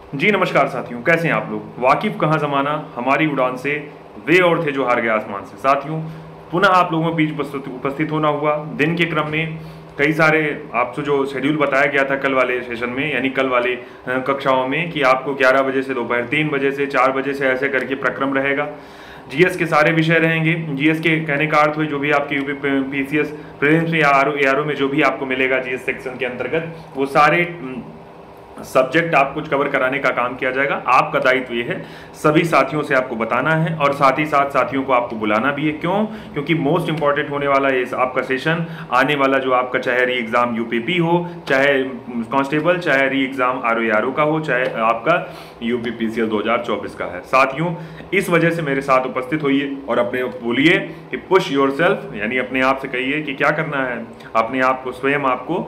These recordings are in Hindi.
जी नमस्कार साथियों, कैसे हैं आप लोग। वाकिफ कहाँ ज़माना हमारी उड़ान से, वे और थे जो हार गए आसमान से। साथियों, पुनः आप लोगों के बीच उपस्थित होना हुआ। दिन के क्रम में कई सारे आपसे जो शेड्यूल बताया गया था कल वाले सेशन में, यानी कल वाले कक्षाओं में, कि आपको 11 बजे से दोपहर 3 बजे से 4 बजे से ऐसे करके प्रक्रम रहेगा। जीएस के सारे विषय रहेंगे। जीएस के कहने का अर्थ हुए जो भी आपके यूपी पीसीएस प्रीलिम्स में या आरओ में जो भी आपको मिलेगा जीएस सेक्शन के अंतर्गत, वो सारे सब्जेक्ट आपको कवर कराने का काम किया जाएगा। आपका दायित्व ये है सभी साथियों से आपको बताना है और साथ ही साथ साथियों को आपको बुलाना भी है। क्यों? क्योंकि मोस्ट इंपॉर्टेंट होने वाला ये आपका सेशन आने वाला, जो आपका चाहे री एग्जाम यूपीपी हो, चाहे कांस्टेबल, चाहे री एग्जाम आरओ का हो, चाहे आपका यूपी पीसीएस 2024 का है। साथियों, इस वजह से मेरे साथ उपस्थित होइए और अपने बोलिए कि पुश योरसेल्फ, यानी अपने आप से कहिए कि क्या करना है। अपने आप को, स्वयं आपको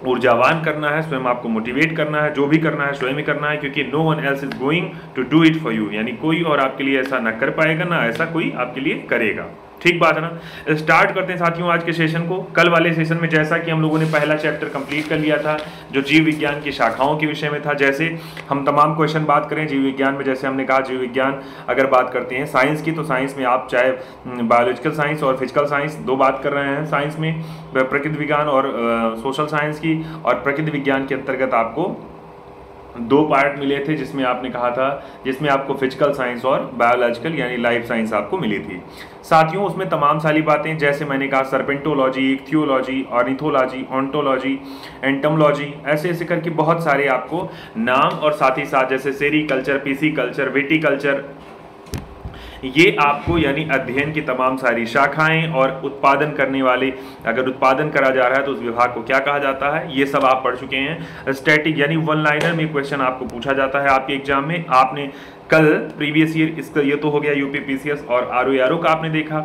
ऊर्जावान करना है, स्वयं आपको मोटिवेट करना है। जो भी करना है स्वयं ही करना है, क्योंकि no one else is going to do it for you, यानी कोई और आपके लिए ऐसा ना कर पाएगा, ना ऐसा कोई आपके लिए करेगा। ठीक बात है ना। स्टार्ट करते हैं साथियों आज के सेशन को। कल वाले सेशन में जैसा कि हम लोगों ने पहला चैप्टर कंप्लीट कर लिया था, जो जीव विज्ञान की शाखाओं के विषय में था। जैसे हम तमाम क्वेश्चन बात करें जीव विज्ञान में, जैसे हमने कहा जीव विज्ञान अगर बात करते हैं साइंस की, तो साइंस में आप चाहे बायोलॉजिकल साइंस और फिजिकल साइंस दो बात कर रहे हैं। साइंस में प्रकृति विज्ञान और सोशल साइंस की, और प्रकृति विज्ञान के अंतर्गत आपको दो पार्ट मिले थे, जिसमें आपने कहा था, जिसमें आपको फिजिकल साइंस और बायोलॉजिकल यानी लाइफ साइंस आपको मिली थी। साथियों, उसमें तमाम सारी बातें, जैसे मैंने कहा सर्पेंटोलॉजी, इक्थियोलॉजी, ऑर्निथोलॉजी, ऑन्टोलॉजी, एंटमोलॉजी, ऐसे ऐसे करके बहुत सारे आपको नाम, और साथ ही साथ जैसे सेरीकल्चर, पीसीकल्चर, विटिकल्चर, ये आपको यानी अध्ययन की तमाम सारी शाखाएं और उत्पादन करने वाले, अगर उत्पादन करा जा रहा है तो उस विभाग को क्या कहा जाता है, ये सब आप पढ़ चुके हैं। स्टैटिक यानी वन लाइनर में क्वेश्चन आपको पूछा जाता है आपके एग्जाम में। आपने कल प्रीवियस ईयर, इसका ये तो हो गया यूपी पीसीएस और आरओ का आपने देखा।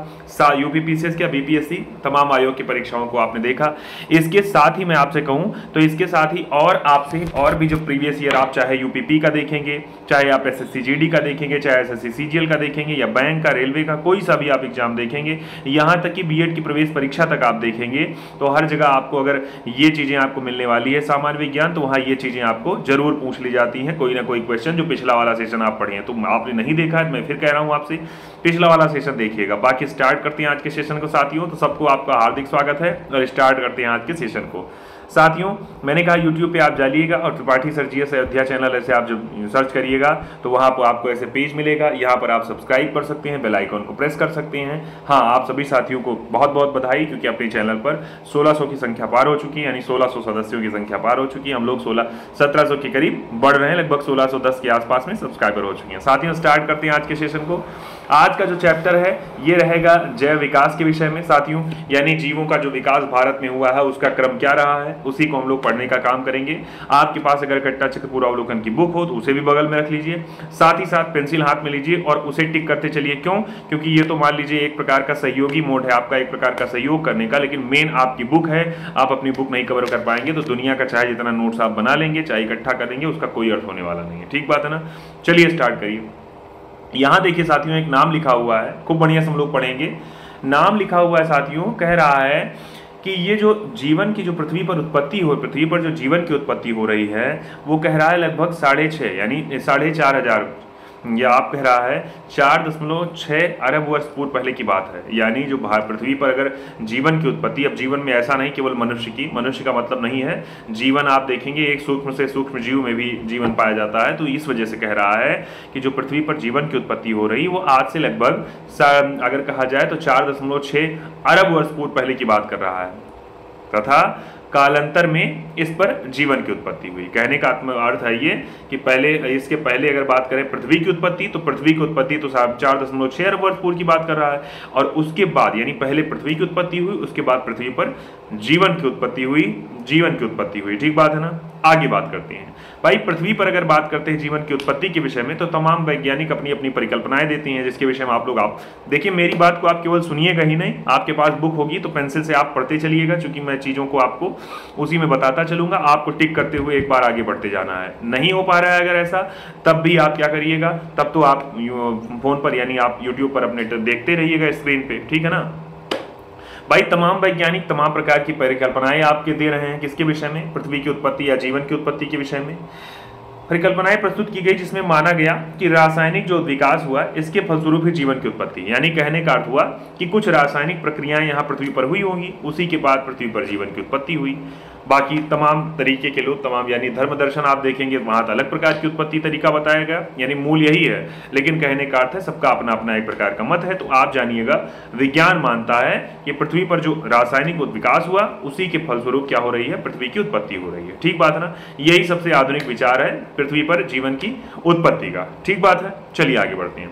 यूपी पीसीएस क्या बीपीएससी तमाम आयोग की परीक्षाओं को आपने देखा। इसके साथ ही मैं आपसे कहूं तो इसके साथ ही और आपसे और भी जो प्रीवियस ईयर आप चाहे यूपीपी का देखेंगे, चाहे आप एसएससी जीडी का देखेंगे, चाहे एसएससी सीजीएल का देखेंगे, या बैंक का, रेलवे का, कोई सा भी आप एग्जाम देखेंगे, यहाँ तक कि बीएड की प्रवेश परीक्षा तक आप देखेंगे, तो हर जगह आपको अगर ये चीजें आपको मिलने वाली है सामान्य विज्ञान, तो वहाँ ये चीजें आपको जरूर पूछ ली जाती हैं, कोई ना कोई क्वेश्चन जो पिछला वाला सेशन आप पढ़े हैं। तो आपने नहीं देखा है, मैं फिर कह रहा हूं आपसे, पिछला वाला सेशन देखिएगा। बाकी स्टार्ट करते हैं आज के सेशन को साथियों। तो सबको आपका हार्दिक स्वागत है और स्टार्ट करते हैं आज के सेशन को। साथियों, मैंने कहा YouTube पे आप जाइएगा और Tripathi sir GS Ayodhya channel ऐसे आप जब सर्च करिएगा तो वहाँ पर आपको ऐसे पेज मिलेगा। यहाँ पर आप सब्सक्राइब कर सकते हैं, बेल आइकन को प्रेस कर सकते हैं। हाँ, आप सभी साथियों को बहुत बहुत बधाई, क्योंकि अपने चैनल पर 1600 की संख्या पार हो चुकी है, यानी 1600 सदस्यों की संख्या पार हो चुकी है। हम लोग 1700 के करीब बढ़ रहे हैं, लगभग 1610 के आसपास में सब्सक्राइबर हो चुके हैं। साथियों, स्टार्ट करते हैं आज के सेशन को। आज का जो चैप्टर है ये रहेगा जैव विकास के विषय में साथियों, यानी जीवों का जो विकास भारत में हुआ है उसका क्रम क्या रहा है, उसी को हम लोग पढ़ने का काम करेंगे। आपके पास अगर कट्टा चक्र पूर्वावलोकन की बुक हो तो उसे भी बगल में रख लीजिए, साथ ही साथ पेंसिल हाथ में लीजिए और उसे टिक करते चलिए। क्यों? क्योंकि ये तो मान लीजिए एक प्रकार का सहयोगी मोड है आपका, एक प्रकार का सहयोग करने का, लेकिन मेन आपकी बुक है। आप अपनी बुक नहीं कवर कर पाएंगे तो दुनिया का चाहे जितना नोट्स आप बना लेंगे, चाहे इकट्ठा करेंगे, उसका कोई अर्थ होने वाला नहीं है। ठीक बात है ना। चलिए स्टार्ट करिए। यहाँ देखिए साथियों, एक नाम लिखा हुआ है, खूब बढ़िया से हम लोग पढ़ेंगे। नाम लिखा हुआ है साथियों, कह रहा है कि ये जो जीवन की जो पृथ्वी पर उत्पत्ति हो, पृथ्वी पर जो जीवन की उत्पत्ति हो रही है वो कह रहा है लगभग 6.5 यानी 4,500, या आप कह रहा है 4.6 अरब वर्ष पूर्व पहले की बात है। यानी जो पृथ्वी पर अगर जीवन की उत्पत्ति, अब जीवन में ऐसा नहीं केवल मनुष्य का मतलब नहीं है, जीवन आप देखेंगे एक सूक्ष्म से सूक्ष्म जीव में भी जीवन पाया जाता है। तो इस वजह से कह रहा है कि जो पृथ्वी पर जीवन की उत्पत्ति हो रही वो आज से लगभग अगर कहा जाए तो 4.6 अरब वर्ष पूर्व पहले की बात कर रहा है, तथा कालांतर में इस पर जीवन की उत्पत्ति हुई। कहने का अर्थ है ये कि पहले, इसके पहले अगर बात करें पृथ्वी की उत्पत्ति, तो पृथ्वी की उत्पत्ति तो 4.6 अरब वर्ष पूर्व की बात कर रहा है, और उसके बाद यानी पहले पृथ्वी की उत्पत्ति हुई, उसके बाद पृथ्वी पर जीवन की उत्पत्ति हुई। ठीक बात है ना। आगे बात करते हैं भाई। पृथ्वी पर अगर बात करते हैं जीवन की उत्पत्ति के विषय में, तो तमाम वैज्ञानिक अपनी अपनी परिकल्पनाएं देते हैं, जिसके विषय में आप लोग देखिए, मेरी बात को आप केवल सुनिएगा ही नहीं, आपके पास बुक होगी तो पेंसिल से आप पढ़ते चलिएगा, क्योंकि मैं चीजों को आपको उसी में बताता चलूंगा। आपको टिक करते हुए एक बार आगे बढ़ते जाना है। नहीं हो पा रहा है अगर ऐसा, तब भी आप क्या करिएगा, तब तो आप फोन पर यानी आप यूट्यूब पर अपने देखते रहिएगा स्क्रीन पे। ठीक है ना भाई। तमाम वैज्ञानिक तमाम प्रकार की परिकल्पनाएं आपके दे रहे हैं, किसके विषय में, पृथ्वी की उत्पत्ति या जीवन की उत्पत्ति के विषय में। परिकल्पनाएं प्रस्तुत की गई जिसमें माना गया कि रासायनिक जो विकास हुआ इसके फलस्वरूप ही जीवन की उत्पत्ति, यानी कहने का अर्थ हुआ कि कुछ रासायनिक प्रक्रियाएं यहाँ पृथ्वी पर हुई होंगी, उसी के बाद पृथ्वी पर जीवन की उत्पत्ति हुई। बाकी तमाम तरीके के लोग, तमाम यानी धर्म दर्शन आप देखेंगे वहां अलग प्रकार की उत्पत्ति तरीका बताया गया, यानी मूल यही है, लेकिन कहने का अर्थ है सबका अपना अपना एक प्रकार का मत है। तो आप जानिएगा विज्ञान मानता है कि पृथ्वी पर जो रासायनिक विकास हुआ उसी के फलस्वरूप क्या हो रही है, पृथ्वी की उत्पत्ति हो रही है। ठीक बात है ना, यही सबसे आधुनिक विचार है पृथ्वी पर जीवन की उत्पत्ति का। ठीक बात है, चलिए आगे बढ़ते हैं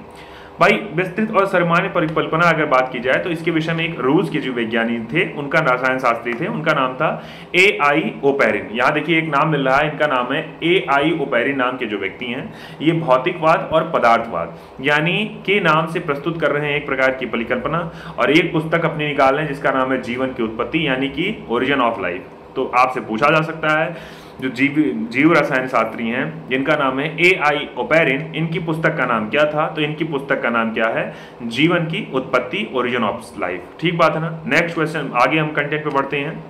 भाई। विस्तृत और सामान्य परिकल्पना अगर बात की जाए तो इसके विषय में एक रूस के जो वैज्ञानिक थे, उनका रसायन शास्त्री थे, उनका नाम था A.I. ओपेरिन। यहाँ देखिए एक नाम मिल रहा है, इनका नाम है A.I. ओपेरिन नाम के जो व्यक्ति हैं, ये भौतिकवाद और पदार्थवाद यानी के नाम से प्रस्तुत कर रहे हैं एक प्रकार की परिकल्पना, और एक पुस्तक अपनी निकाल रहे हैं जिसका नाम है जीवन की उत्पत्ति यानी कि ओरिजिन ऑफ लाइफ। तो आपसे पूछा जा सकता है जो जीव रसायन शास्त्री हैं जिनका नाम है A.I. ओपेरिन, इनकी पुस्तक का नाम क्या था? तो इनकी पुस्तक का नाम क्या है? जीवन की उत्पत्ति, ओरिजिन ऑफ लाइफ। ठीक बात है ना। नेक्स्ट क्वेश्चन, आगे हम कंटेंट पे बढ़ते हैं।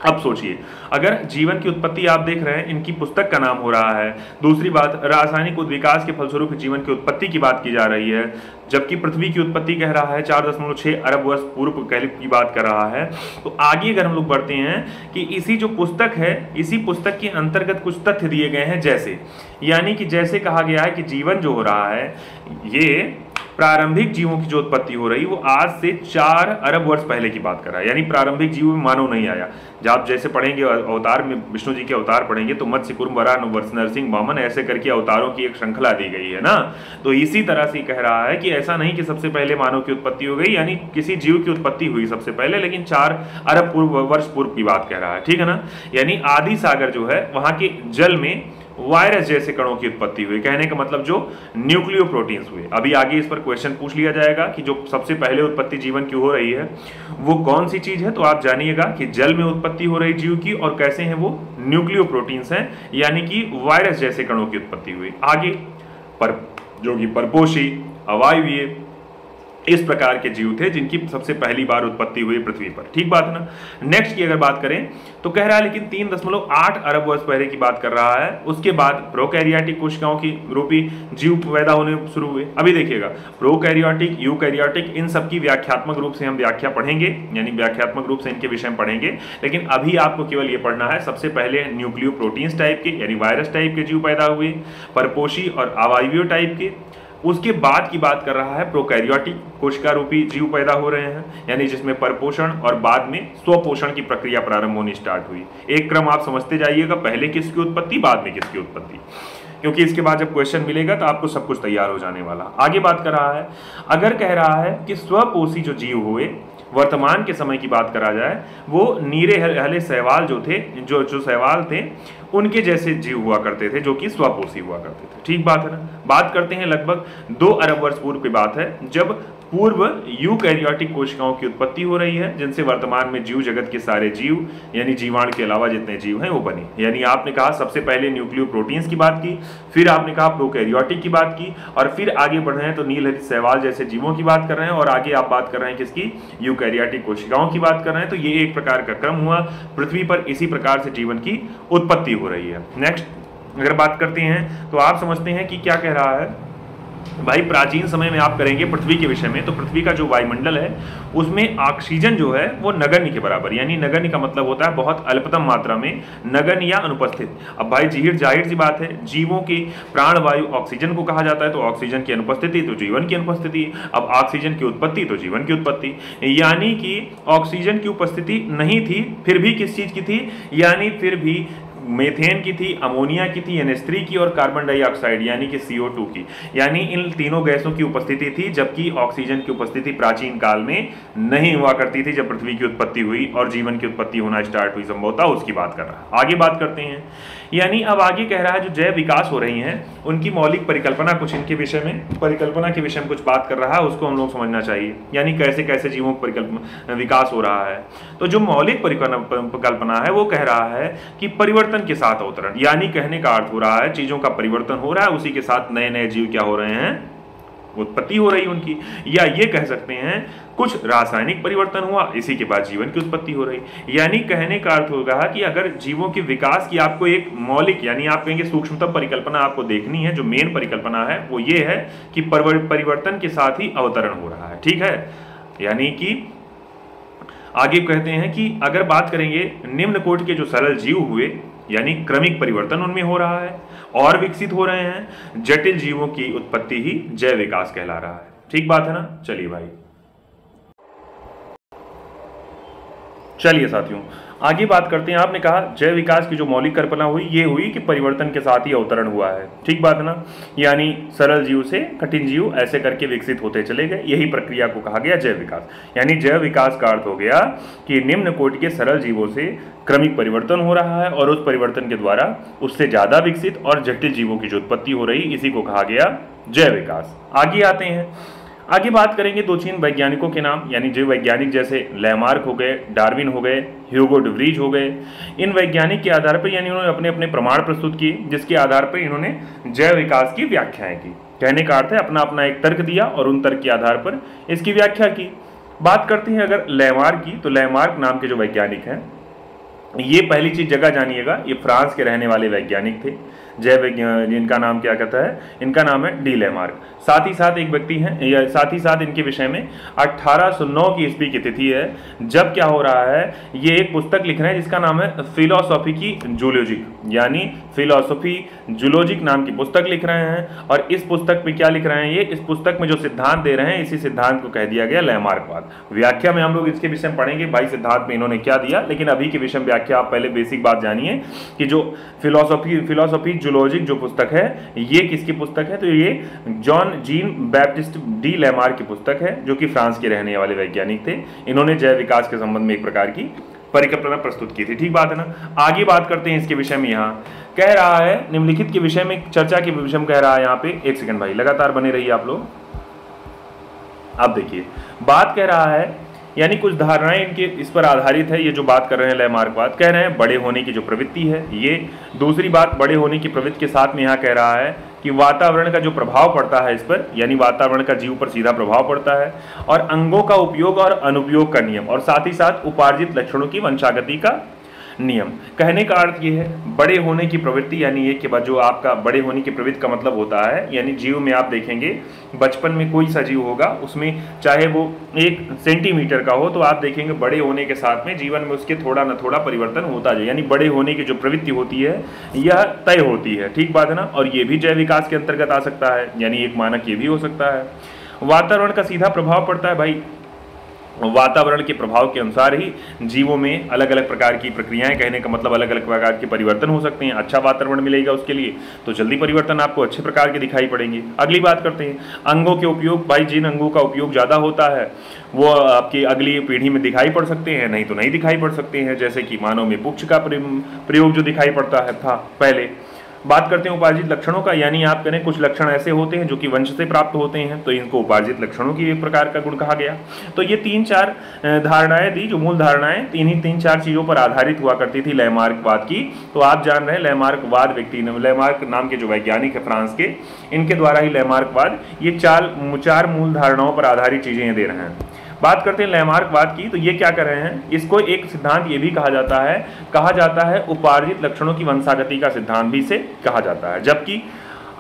अब सोचिए, अगर जीवन की उत्पत्ति आप देख रहे हैं, इनकी पुस्तक का नाम हो रहा है। दूसरी बात, रासायनिक विकास के फलस्वरूप जीवन की उत्पत्ति की बात की जा रही है, जबकि पृथ्वी की उत्पत्ति कह रहा है 4.6 अरब वर्ष पूर्व की बात कर रहा है। तो आगे अगर हम लोग बढ़ते हैं कि इसी जो पुस्तक है, इसी पुस्तक के अंतर्गत कुछ तथ्य दिए गए हैं, जैसे यानी कि जैसे कहा गया है कि जीवन जो हो रहा है ये प्रारंभिक जीवों की जो उत्पत्ति हो रही वो आज से 4 अरब वर्ष पहले की बात कर रहा है, यानी प्रारंभिक जीव में मानव नहीं आया। जब आप जैसे पढ़ेंगे अवतार में, विष्णु जी के अवतार पढ़ेंगे तो मत्स्य, कूर्म, वराह, नरसिंह, वामन ऐसे करके अवतारों की एक श्रृंखला दी गई है ना। तो इसी तरह से कह रहा है कि ऐसा नहीं कि सबसे पहले मानव की उत्पत्ति हो गई, यानी किसी जीव की उत्पत्ति हुई सबसे पहले, लेकिन 4 अरब वर्ष पूर्व की बात कह रहा है। ठीक है ना, यानी आदि सागर जो है वहां के जल में वायरस जैसे कणों की उत्पत्ति हुई, कहने का मतलब जो न्यूक्लियो प्रोटीन्स हुए। अभी आगे इस पर क्वेश्चन पूछ लिया जाएगा कि जो सबसे पहले उत्पत्ति जीवन की हो रही है वो कौन सी चीज है। तो आप जानिएगा कि जल में उत्पत्ति हो रही जीव की, और कैसे हैं वो? न्यूक्लियो प्रोटीन्स हैं, यानी कि वायरस जैसे कणों की उत्पत्ति हुई। आगे पर जो कि परपोषी, अवायवीय, इस प्रकार के जीव थे जिनकी सबसे पहली बार उत्पत्ति हुई पृथ्वी पर। ठीक बात है ना। नेक्स्ट की अगर बात करें तो कह रहा है लेकिन 3.8 अरब वर्ष पहले की बात कर रहा है, उसके बाद प्रोकैरियोटिक कोशिकाओं की रूपी जीव पैदा होने शुरू हुए। अभी देखिएगा, प्रोकैरियोटिक, यूकैरियोटिक, इन सब की व्याख्यात्मक रूप से हम व्याख्या पढ़ेंगे, यानी व्याख्यात्मक रूप से इनके विषय में पढ़ेंगे, लेकिन अभी आपको केवल ये पढ़ना है सबसे पहले न्यूक्लियो प्रोटीन्स टाइप के यानी वायरस टाइप के जीव पैदा हुए, परपोषी और अवायवीय टाइप के। उसके बाद की बात कर रहा है प्रोकैरियोटिक कोशिका रूपी जीव पैदा हो रहे हैं, यानी जिसमें परपोषण और बाद में स्वपोषण की प्रक्रिया प्रारंभ होनी स्टार्ट हुई। एक क्रम आप समझते जाइएगा, पहले किसकी उत्पत्ति, बाद में किसकी उत्पत्ति, क्योंकि इसके बाद जब क्वेश्चन मिलेगा तो आपको सब कुछ तैयार हो जाने वाला। आगे बात कर रहा है, अगर कह रहा है कि स्वपोषी जो जीव हुए, वर्तमान के समय की बात करा जाए, वो नीरे हले शैवाल जो थे, जो शैवाल थे उनके जैसे जीव हुआ करते थे, जो कि स्वपोषी हुआ करते थे। ठीक बात है ना। बात करते हैं लगभग 2 अरब वर्ष पूर्व की बात है, जब पूर्व यूकैरियोटिक कोशिकाओं की उत्पत्ति हो रही है, जिनसे वर्तमान में जीव जगत के सारे जीव यानी जीवाणु के अलावा जितने जीव हैं वो बने। यानी आपने कहा सबसे पहले न्यूक्लियो प्रोटीन्स की बात की, फिर आपने कहा प्रोकैरियोटिक की बात की, और फिर आगे बढ़ रहे हैं तो नीलहरित शैवाल जैसे जीवों की बात कर रहे हैं, और आगे आप बात कर रहे हैं किसकी? यूकैरियोटिक कोशिकाओं की बात कर रहे हैं। तो ये एक प्रकार का क्रम हुआ, पृथ्वी पर इसी प्रकार से जीवन की उत्पत्ति हो रही है। नेक्स्ट अगर बात करते हैं तो आप समझते हैं कि क्या कह रहा है भाई। प्राचीन समय में आप करेंगे पृथ्वी के विषय में, तो पृथ्वी का जो वायुमंडल है उसमें ऑक्सीजन जो है वो नगण्य के बराबर, यानी नगण्य का मतलब होता है बहुत अल्पतम मात्रा में, नगण्य या अनुपस्थित। अब भाई जाहिर सी बात है, जीवों की प्राणवायु ऑक्सीजन को कहा जाता है, तो ऑक्सीजन की अनुपस्थिति तो जीवन की अनुपस्थिति, अब ऑक्सीजन की उत्पत्ति तो जीवन की उत्पत्ति, यानी कि ऑक्सीजन की उपस्थिति नहीं थी, फिर भी किस चीज की थी? यानी फिर भी मेथेन की थी, अमोनिया की थी, NH3 की, और कार्बन डाइऑक्साइड यानी कि CO2 की, यानी इन तीनों गैसों की उपस्थिति थी, जबकि ऑक्सीजन की उपस्थिति प्राचीन काल में नहीं हुआ करती थी। जब पृथ्वी की उत्पत्ति हुई और जीवन की उत्पत्ति होना स्टार्ट हुई संभवतः, उसकी बात कर रहा है। आगे बात करते हैं, यानी अब आगे कह रहा है जो जैव विकास हो रही हैं उनकी मौलिक परिकल्पना, कुछ इनके विषय में परिकल्पना के विषय में कुछ बात कर रहा है, उसको हम लोग समझना चाहिए, यानी कैसे कैसे जीवों का विकास हो रहा है। तो जो मौलिक परिकल्पना है वो कह रहा है कि परिवर्तन के साथ अवतरण, यानी कहने का अर्थ हो रहा है चीजों का परिवर्तन हो रहा है, उसी के साथ नए नए जीव क्या हो रहे हैं? उत्पत्ति हो रही उनकी, या ये कह सकते हैं कुछ रासायनिक परिवर्तन हुआ, इसी के बाद जीवन की उत्पत्ति हो रही। यानी कहने का अर्थ होगा कि अगर जीवों के विकास की आपको एक मौलिक, यानी आप कहेंगे सूक्ष्मतम परिकल्पना आपको देखनी है, जो मेन परिकल्पना है वो ये है कि परिवर्तन के साथ ही अवतरण हो रहा है। ठीक है, यानी कि आगे कहते हैं कि अगर बात करेंगे निम्न कोटि के जो सरल जीव हुए, यानी क्रमिक परिवर्तन उनमें हो रहा है और विकसित हो रहे हैं, जटिल जीवों की उत्पत्ति ही जैव विकास कहला रहा है। ठीक बात है ना। चलिए भाई, चलिए साथियों आगे बात करते हैं। आपने कहा जैव विकास की जो मौलिक कल्पना हुई, ये हुई कि परिवर्तन के साथ ही अवतरण हुआ है। ठीक बात है ना, यानी सरल जीव से कठिन जीव ऐसे करके विकसित होते चले गए, यही प्रक्रिया को कहा गया जैव विकास। यानी जैव विकास का अर्थ हो गया कि निम्न कोटि के सरल जीवों से क्रमिक परिवर्तन हो रहा है और उस परिवर्तन के द्वारा उससे ज्यादा विकसित और जटिल जीवों की जो उत्पत्ति हो रही, इसी को कहा गया जैव विकास। आगे आते हैं, आगे बात करेंगे दो तीन वैज्ञानिकों के नाम, यानी जीव वैज्ञानिक जैसे लैमार्क हो गए, डार्विन हो गए, ह्यूगो डे व्रीज हो गए। इन वैज्ञानिक के आधार पर, यानी उन्होंने अपने अपने प्रमाण प्रस्तुत किए, जिसके आधार पर इन्होंने जैव विकास की व्याख्याएं की। कहने का अर्थ है अपना अपना एक तर्क दिया और उन तर्क के आधार पर इसकी व्याख्या की। बात करते हैं अगर लैमार्क की, तो लैमार्क नाम के जो वैज्ञानिक हैं, ये पहली चीज जगह जानिएगा, ये फ्रांस के रहने वाले वैज्ञानिक थे। जैव विज्ञान, इनका नाम क्या कहता है, इनका नाम है डी लैमार्क। साथ ही साथ एक व्यक्ति हैं, या साथ ही साथ इनके विषय में 1809 की ईस्वी की तिथि है, जब क्या हो रहा है, ये एक पुस्तक लिख रहे हैं जिसका नाम है फिलोसॉफी की जूलॉजिक, यानी फिलोसॉफी जूलॉजिक नाम की पुस्तक लिख रहे हैं। और इस पुस्तक में क्या लिख रहे हैं, ये इस पुस्तक में जो सिद्धांत दे रहे हैं, इसी सिद्धांत को कह दिया गया लैमार्कवाद। व्याख्या में हम लोग इसके विषय में पढ़ेंगे भाई सिद्धांत में इन्होंने क्या दिया, लेकिन अभी के विषय में व्याख्या आप पहले बेसिक बात जानिए कि जो फिलोसॉफी जूलॉजिक जो पुस्तक है, ये किसकी पुस्तक है, तो ये John Jean Baptiste D Lamarck की पुस्तक है, जो कि फ्रांस के रहने वाले वैज्ञानिक थे। इन्होंने जैव विकास के संबंध में एक प्रकार की परिकल्पना प्रस्तुत की थी। ठीक बात है ना। आगे बात करते हैं इसके विषय में। यहाँ कह रहा है निम्नलिखित के विषय में, चर्चा के विषय में कह रहा है यहाँ पे, एक सेकंड भाई लगातार बने रहिए आप लोग। अब देखिए बात कह रहा है, यानी कुछ धारणाएं इनके इस पर आधारित है। ये जो बात कर रहे हैं लैमार्कवाद, कह रहे हैं बड़े होने की जो प्रवृत्ति है, ये दूसरी बात बड़े होने की प्रवृत्ति के साथ में यहाँ कह रहा है कि वातावरण का जो प्रभाव पड़ता है इस पर, यानी वातावरण का जीव पर सीधा प्रभाव पड़ता है, और अंगों का उपयोग और अनुपयोग का नियम, और साथ ही साथ उपार्जित लक्षणों की वंशागति का नियम। कहने का अर्थ ये है बड़े होने की प्रवृत्ति, यानी ये कि जो आपका बड़े होने की प्रवृत्ति का मतलब होता है, यानी जीव में आप देखेंगे बचपन में कोई सा जीव होगा, उसमें चाहे वो 1 सेंटीमीटर का हो, तो आप देखेंगे बड़े होने के साथ में जीवन में उसके थोड़ा न थोड़ा परिवर्तन होता जाए, यानी बड़े होने की जो प्रवृत्ति होती है यह तय होती है। ठीक बात है ना। और ये भी जैव विकास के अंतर्गत आ सकता है, यानी एक मानक ये भी हो सकता है। वातावरण का सीधा प्रभाव पड़ता है भाई, वातावरण के प्रभाव के अनुसार ही जीवों में अलग अलग प्रकार की प्रक्रियाएं, कहने का मतलब अलग अलग प्रकार के परिवर्तन हो सकते हैं। अच्छा वातावरण मिलेगा उसके लिए तो जल्दी परिवर्तन आपको अच्छे प्रकार के दिखाई पड़ेंगे। अगली बात करते हैं अंगों के उपयोग। भाई जिन अंगों का उपयोग ज़्यादा होता है वो आपकी अगली पीढ़ी में दिखाई पड़ सकते हैं, नहीं तो नहीं दिखाई पड़ सकते हैं, जैसे कि मानव में पुच्छ का प्रयोग जो दिखाई पड़ता है था पहले। बात करते हैं उपार्जित लक्षणों का, यानी आप करें कुछ लक्षण ऐसे होते हैं जो कि वंश से प्राप्त होते हैं, तो इनको उपार्जित लक्षणों की एक प्रकार का गुण कहा गया। तो ये 3-4 धारणाएं दी, जो मूल धारणाएं 3-4 चीजों पर आधारित हुआ करती थी लैमार्कवाद की। तो आप जान रहे हैं लैमार्कवाद व्यक्ति, लैमार्क नाम के जो वैज्ञानिक है फ्रांस के, इनके द्वारा ही लैमार्कवाद ये 4 मूल धारणाओं पर आधारित चीजें दे रहे हैं। बात करते हैं लैमार्कवाद की, तो ये क्या कर रहे हैं, इसको एक सिद्धांत ये भी कहा जाता है उपार्जित लक्षणों की वंशागति का सिद्धांत भी इसे कहा जाता है। जबकि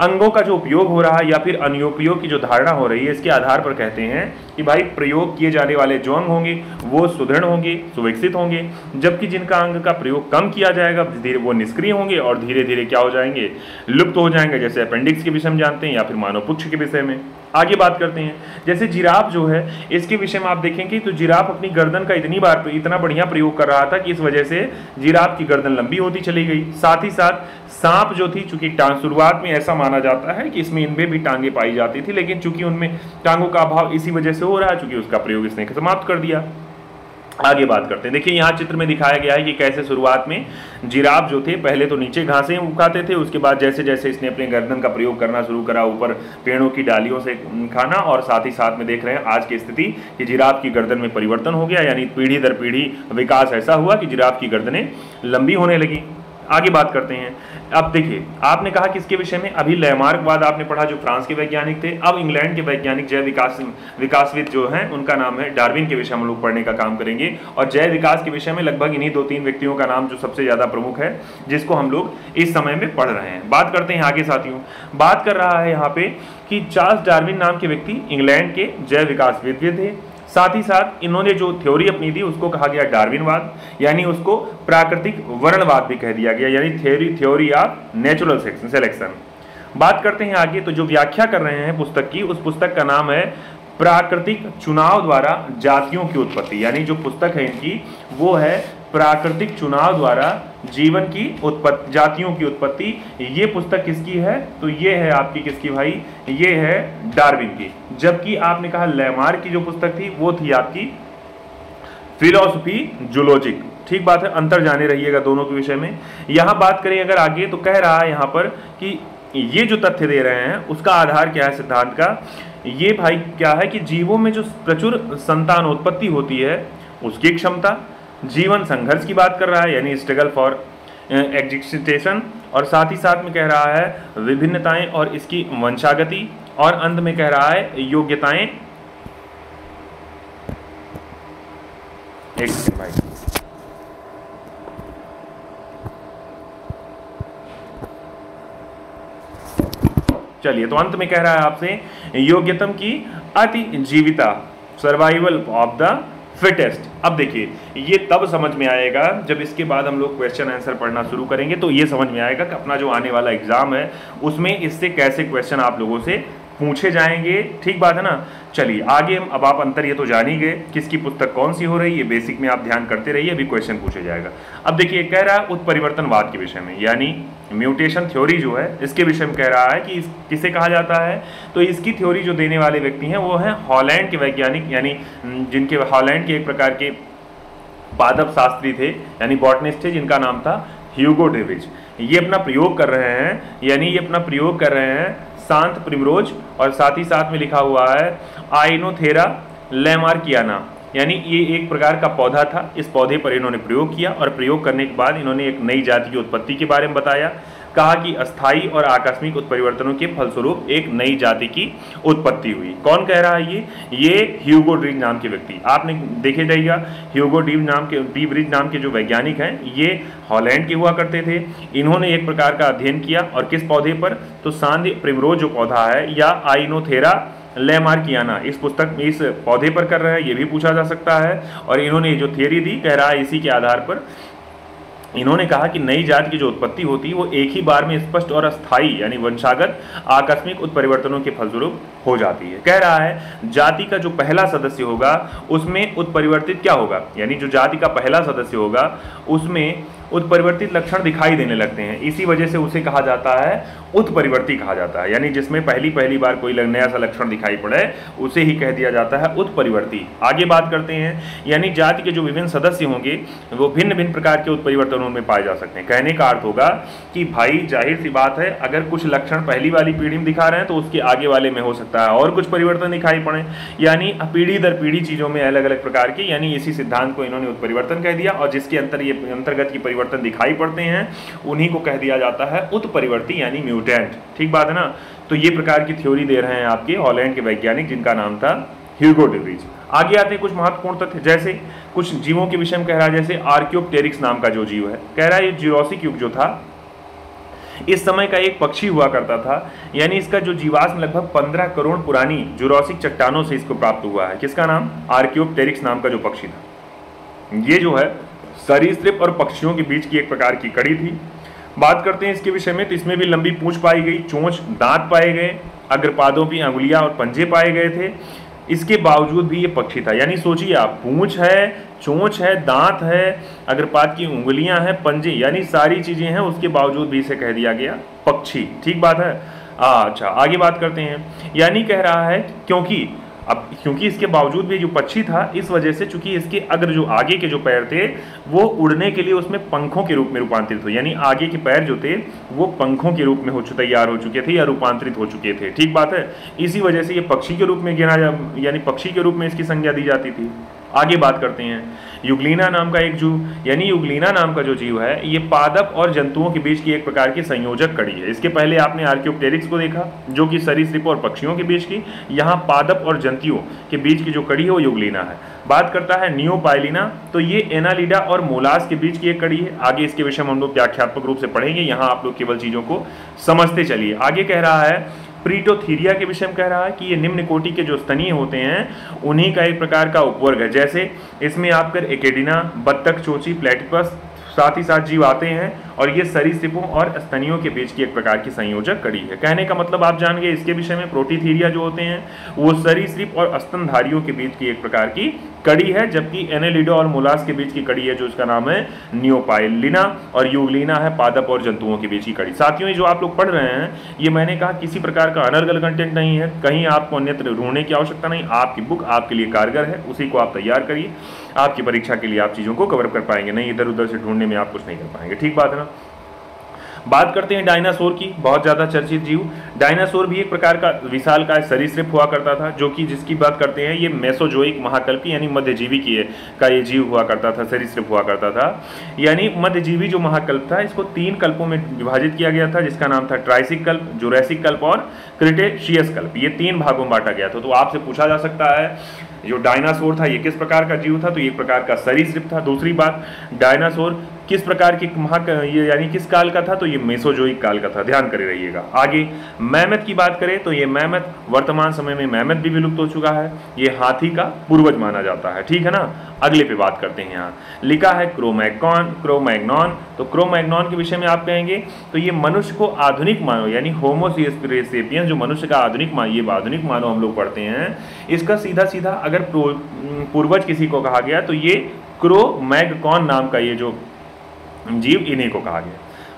अंगों का जो उपयोग हो रहा है या फिर अनुपयोग की जो धारणा हो रही है, इसके आधार पर कहते हैं कि भाई प्रयोग किए जाने वाले जो अंग होंगे वो सुदृढ़ होंगे, सुविकसित होंगे, जबकि जिनका अंग का प्रयोग कम किया जाएगा धीरे वो निष्क्रिय होंगे और धीरे धीरे क्या हो जाएंगे, लुप्त हो जाएंगे, जैसे अपेंडिक्स के विषय में जानते हैं या फिर मानव पुच्छ के विषय में। आगे बात करते हैं, जैसे जिराफ जो है इसके विषय में आप देखेंगे तो जिराफ अपनी गर्दन का इतना बढ़िया प्रयोग कर रहा था कि इस वजह से जिराफ की गर्दन लंबी होती चली गई। साथ ही साथ सांप जो थी, चूंकि शुरुआत में ऐसा माना जाता है कि इसमें इनमें भी टांगे पाई जाती थी, लेकिन चूंकि उनमें टांगों का अभाव इसी वजह से हो रहा है, चूंकि उसका प्रयोग इसने समाप्त कर दिया। आगे बात करते हैं, देखिए यहाँ चित्र में दिखाया गया है कि कैसे शुरुआत में जिराफ जो थे पहले तो नीचे घासें उगाते थे, उसके बाद जैसे जैसे इसने अपने गर्दन का प्रयोग करना शुरू करा, ऊपर पेड़ों की डालियों से खाना, और साथ ही साथ में देख रहे हैं आज की स्थिति कि जिराफ की गर्दन में परिवर्तन हो गया, यानी पीढ़ी दर पीढ़ी विकास ऐसा हुआ कि जिराफ की गर्दनें लंबी होने लगी। आगे बात करते हैं। अब देखिए, आपने कहा किसके विषय में, अभी लैमार्क बाद आपने पढ़ा जो फ्रांस के वैज्ञानिक थे। अब इंग्लैंड के वैज्ञानिक जैव विकासविद जो हैं उनका नाम है डार्विन के विषय में हम लोग पढ़ने का काम करेंगे। और जैव विकास के विषय में लगभग इन्हीं 2-3 व्यक्तियों का नाम जो सबसे ज्यादा प्रमुख है, जिसको हम लोग इस समय में पढ़ रहे हैं। बात करते हैं आगे साथियों, बात कर रहा है यहाँ पे कि चार्ल्स डार्विन नाम के व्यक्ति इंग्लैंड के जैव विकासविद थे। साथ ही साथ इन्होंने जो थ्योरी अपनी दी उसको कहा गया डार्विनवाद, यानी उसको प्राकृतिक वर्णवाद भी कह दिया गया, यानी थ्योरी ऑफ नेचुरल सिलेक्शन। बात करते हैं आगे, तो जो व्याख्या कर रहे हैं पुस्तक की, उस पुस्तक का नाम है प्राकृतिक चुनाव द्वारा जातियों की उत्पत्ति, यानी जो पुस्तक है इनकी वो है प्राकृतिक चुनाव द्वारा जीवन की उत्पत्ति, जातियों की उत्पत्ति। ये पुस्तक किसकी है, तो ये है आपकी किसकी भाई, ये है डार्विन की। जबकि आपने कहा लैमार्क की जो पुस्तक थी वो थी आपकी फिलोसफी जूलॉजिक। ठीक बात है, अंतर जाने रहिएगा दोनों के विषय में। यहां बात करें अगर आगे, तो कह रहा है यहां पर कि ये जो तथ्य दे रहे हैं उसका आधार क्या है सिद्धांत का, ये भाई क्या है कि जीवों में जो प्रचुर संतानोत्पत्ति होती है उसकी क्षमता, जीवन संघर्ष की बात कर रहा है यानी स्ट्रगल फॉर एग्जिस्टेशन, और साथ ही साथ में कह रहा है विभिन्नताएं और इसकी वंशागति, और अंत में कह रहा है योग्यताएं। एक सेकंड भाई, चलिए, तो अंत में कह रहा है आपसे योग्यतम की अतिजीविता, सर्वाइवल ऑफ द फिटेस्ट। अब देखिए, ये तब समझ में आएगा जब इसके बाद हम लोग क्वेश्चन आंसर पढ़ना शुरू करेंगे, तो ये समझ में आएगा कि अपना जो आने वाला एग्जाम है उसमें इससे कैसे क्वेश्चन आप लोगों से पूछे जाएंगे। ठीक बात है ना। चलिए आगे हम, अब आप अंतर ये तो जान ही गए किसकी पुस्तक कौन सी हो रही है, बेसिक में आप ध्यान करते रहिए, अभी क्वेश्चन पूछे जाएगा। अब देखिए, कह रहा है उत्परिवर्तनवाद के विषय में, यानी म्यूटेशन थ्योरी जो है इसके विषय में कह रहा है कि किसे कहा जाता है, तो इसकी थ्योरी जो देने वाले व्यक्ति हैं वो हैं हॉलैंड के वैज्ञानिक, यानी जिनके हॉलैंड के एक प्रकार के पादप शास्त्री थे, यानी बॉटनिस्ट थे, जिनका नाम था ह्यूगो डेविज। ये अपना प्रयोग कर रहे हैं, यानी ये अपना प्रयोग कर रहे हैं शांत प्रिमरोज, और साथ ही साथ में लिखा हुआ है आइनोथेरा लैमार्कियाना, यानी ये एक प्रकार का पौधा था। इस पौधे पर इन्होंने प्रयोग किया और प्रयोग करने के बाद इन्होंने एक नई जाति की उत्पत्ति के बारे में बताया। कहा कि अस्थायी और आकस्मिक उत्परिवर्तनों के फलस्वरूप एक नई जाति की उत्पत्ति हुई। कौन कह रहा है ये ह्यूगो डीव नाम के व्यक्ति। आपने देखे जाइएगा, ह्यूगो डीव नाम के जो वैज्ञानिक हैं ये हॉलैंड के हुआ करते थे। इन्होंने एक प्रकार का अध्ययन किया, और किस पौधे पर, तो सांध्य प्रिमरोज जो पौधा है या आइनोथेरा लैमार्कियाना, इस पुस्तक में इस पौधे पर कर रहे हैं, ये भी पूछा जा सकता है। और इन्होंने जो थियरी दी, कह रहा है इसी के आधार पर इन्होंने कहा कि नई जाति की जो उत्पत्ति होती है वो एक ही बार में स्पष्ट और अस्थायी यानी वंशागत आकस्मिक उत्परिवर्तनों के फलस्वरूप हो जाती है। कह रहा है जाति का जो पहला सदस्य होगा उसमें उत्परिवर्तित क्या होगा, यानी जो जाति का पहला सदस्य होगा उसमें उत्परिवर्तित लक्षण दिखाई देने लगते हैं, इसी वजह से उसे कहा जाता है उत्परिवर्ती कहा जाता है। यानी जिसमें पहली बार कोई नया सा लक्षण दिखाई पड़े उसे ही कह दिया जाता है उत्परिवर्ती। आगे बात करते हैं, यानी जाति के जो विभिन्न सदस्य होंगे वो भिन्न भिन्न प्रकार के उत्परिवर्तनों में पाए जा सकते हैं। कहने का अर्थ होगा कि भाई जाहिर सी बात है, अगर कुछ लक्षण पहली वाली पीढ़ी में दिखा रहे हैं तो उसके आगे वाले में हो सकता है और कुछ परिवर्तन दिखाई पड़े, यानी पीढ़ी दर पीढ़ी चीजों में अलग अलग प्रकार के, यानी इसी सिद्धांत को इन्होंने उत्परिवर्तन कह दिया। और जिसके अंतर्गत की परिवर्तन दिखाई पड़ते हैं उन्हीं को कह दिया जाता है उत्परिवर्ती यानी म्यूटेंट। ठीक बात है ना। तो ये प्रकार की थ्योरी दे रहे हैं आपके हॉलैंड के वैज्ञानिक जिनका नाम था ह्यूगो डेविज। आगे आते हैं कुछ महत्वपूर्ण तथ्य, जैसे कुछ जीवों के विषय में कह रहा है, जैसे आर्क्योप्टेरिक्स नाम का जो जीव है, कह रहा है ये जुरासिक युग जो था इस समय का एक पक्षी हुआ करता था, यानी इसका जो जीवाश्म लगभग 15 करोड़ पुरानी जुरासिक चट्टानों से इसको प्राप्त हुआ है। किसका नाम, आर्क्योप्टेरिक्स नाम का जो पक्षी था। ये जो है सरीसृप और पक्षियों के बीच की एक प्रकार की कड़ी थी। बात करते हैं इसके विषय में, तो इसमें भी लंबी पूंछ पाई गई, चोंच, दांत पाए गए, अग्रपादों की अंगुलियां और पंजे पाए गए थे। इसके बावजूद भी ये पक्षी था, यानी सोचिए आप, पूंछ है, चोंच है, दांत है, अग्रपाद की उंगलियां हैं, पंजे, यानी सारी चीजें हैं, उसके बावजूद भी इसे कह दिया गया पक्षी। ठीक बात है। अच्छा आगे बात करते हैं, यानी कह रहा है क्योंकि इसके बावजूद भी जो पक्षी था, इस वजह से चूंकि इसके जो आगे के जो पैर थे वो उड़ने के लिए उसमें पंखों के रूप में रूपांतरित हुए, यानी आगे के पैर जो थे वो पंखों के रूप में तैयार हो चुके थे या रूपांतरित हो चुके थे। ठीक बात है। इसी वजह से ये पक्षी के रूप में गिना यानी पक्षी के रूप में इसकी संज्ञा दी जाती थी। आगे बात करते हैं, यूग्लिना नाम का एक जीव, यानी यूग्लिना नाम का जो जीव है ये पादप और जंतुओं के बीच की एक प्रकार की संयोजक कड़ी है। इसके पहले आपने आर्कियोप्टेरिक्स को देखा जो कि सरीसृप और पक्षियों के बीच की, यहाँ पादप और जंतुओं के बीच की जो कड़ी है वो यूग्लिना है। बात करता है नियोपाइलिना, तो ये एनालिडा और मोलास के बीच की एक कड़ी है। आगे इसके विषय में हम लोग व्याख्यात्मक रूप से पढ़ेंगे, यहाँ आप लोग केवल चीजों को समझते चलिए। आगे कह रहा है प्रीटोथीरिया के विषय में कह रहा है कि ये निम्न कोटि के जो स्तनीय होते हैं उन्हीं का एक प्रकार का उपवर्ग है। जैसे इसमें आपका एकेडिना, बत्तख, चोची, प्लेटिपस साथ ही साथ जीव आते हैं और ये सरीसृपों और स्तनियों के बीच की एक प्रकार की संयोजक कड़ी है। कहने का मतलब आप जान गए इसके विषय में, प्रोटीथीरिया जो होते हैं वो सरीसृप और स्तनधारियों के बीच की एक प्रकार की कड़ी है, जबकि एनेलिडा और मोलास के बीच की कड़ी है जो इसका नाम है नियोपाइलिना, और यूग्लिना है पादप और जंतुओं के बीच की कड़ी। साथियों ये जो आप लोग पढ़ रहे हैं ये मैंने कहा किसी प्रकार का अनर्गल कंटेंट नहीं है, कहीं आपको अन्यत्र ढूंढने की आवश्यकता नहीं, आपकी बुक आपके लिए कारगर है, उसी को आप तैयार करिए, आपकी परीक्षा के लिए आप चीज़ों को कवर कर पाएंगे, नहीं इधर उधर से ढूंढने में आप कुछ नहीं कर पाएंगे। ठीक बात है ना। बात करते हैं डायनासोर की, बहुत ज़्यादा चर्चित जीव। डायनासोर भी एक प्रकार का विशालकाय सरीसृप हुआ करता था, जो कि जिसकी बात करते हैं ये मेसोजोइक महाकल्पी यानी मध्यजीवी की का ये जीव हुआ करता था, सरीसृप हुआ करता था। यानी मध्यजीवी जो महाकल्प था इसको 3 कल्पों में विभाजित किया गया था, जिसका नाम था ट्राइसिक कल्प, जुरैसिक कल्प और क्रिटेशियस कल्प। ये 3 भागों में बांटा गया था। तो आपसे पूछा जा सकता है जो डायनासोर था ये किस प्रकार का जीव था, तो ये एक प्रकार का सरीसृप था। दूसरी बात, डायनासोर किस प्रकार की ये यानी किस काल का था, तो ये मेसोजोइक काल का था, ध्यान करे रहिएगा। आगे मैमथ की बात करें तो ये मैमथ वर्तमान समय में मैमथ भी विलुप्त हो चुका है, ये हाथी का पूर्वज माना जाता है। ठीक है ना। अगले पे बात करते हैं, यहाँ लिखा है क्रोमैग्नॉन। तो क्रोमैग्नॉन के विषय में आप कहेंगे तो ये मनुष्य को आधुनिक मानव यानी होमो सेपियंस जो मनुष्य का आधुनिक मानव हम लोग पढ़ते हैं, इसका सीधा सीधा अगर पूर्वज किसी को कहा गया तो ये क्रोमैग्नॉन नाम का ये जो जीव इन्हीं को कहा गया।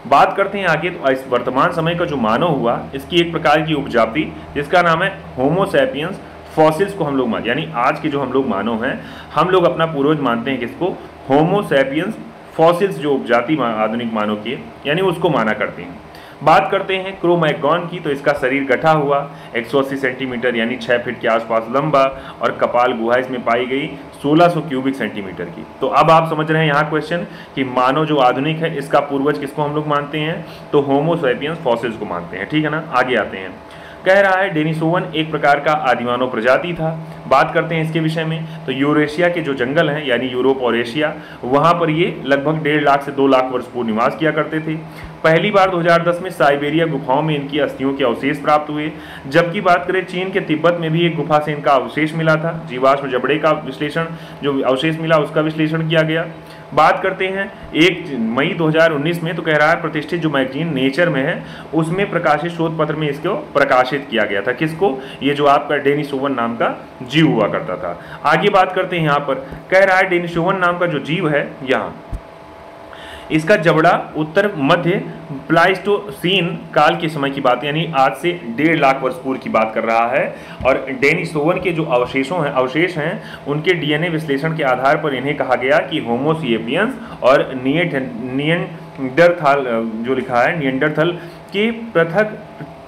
बात करते हैं आगे, तो इस वर्तमान समय का जो मानव हुआ इसकी एक प्रकार की उपजाति जिसका नाम है होमो सैपियंस फॉसिल्स को हम लोग यानी आज के जो हम लोग मानव हैं हम लोग अपना पूर्वज मानते हैं किसको, होमो सैपियंस फॉसिल्स जो उपजाति आधुनिक मानव की है यानी उसको माना करते हैं। बात करते हैं क्रोमैग्नॉन की, तो इसका शरीर गठा हुआ 180 सेंटीमीटर यानी 6 फीट के आसपास लंबा और कपाल गुहा इसमें पाई गई 1600 क्यूबिक सेंटीमीटर की। तो अब आप समझ रहे हैं यहाँ क्वेश्चन कि मानव जो आधुनिक है इसका पूर्वज किसको हम लोग मानते हैं, तो होमो सैपियंस फॉसिल्स को मानते हैं। ठीक है ना। आगे आते हैं, कह रहा है डेनिसोवन एक प्रकार का आदिमानव प्रजाति था। बात करते हैं इसके विषय में, तो यूरेशिया के जो जंगल हैं यानी यूरोप और एशिया, वहाँ पर ये लगभग 1.5 लाख से 2 लाख वर्ष पूर्व निवास किया करते थे। पहली बार 2010 में साइबेरिया गुफाओं में इनकी अस्थियों के अवशेष प्राप्त हुए, जबकि बात करें चीन के तिब्बत में भी एक गुफा से इनका अवशेष मिला था। जीवाश्म जबड़े का विश्लेषण जो अवशेष मिला उसका विश्लेषण किया गया। बात करते हैं 1 मई 2019 में, तो कह रहा है प्रतिष्ठित जो मैगजीन नेचर में है उसमें प्रकाशित शोध पत्र में इसको प्रकाशित किया गया था। किसको, ये जो आपका डेनिसोवन नाम का जीव हुआ करता था। आगे बात करते हैं, यहाँ पर कह रहा है डेनिसोवन नाम का जो जीव है यहाँ इसका जबड़ा उत्तर मध्य प्लाइस्टोसीन काल के समय की बात यानी आज से 1.5 लाख वर्ष पूर्व की बात कर रहा है। और डेनिसोवन के जो अवशेष हैं उनके डीएनए विश्लेषण के आधार पर इन्हें कहा गया कि होमो सेपियंस और निएंडरथल जो लिखा है निएंडरथल के पृथक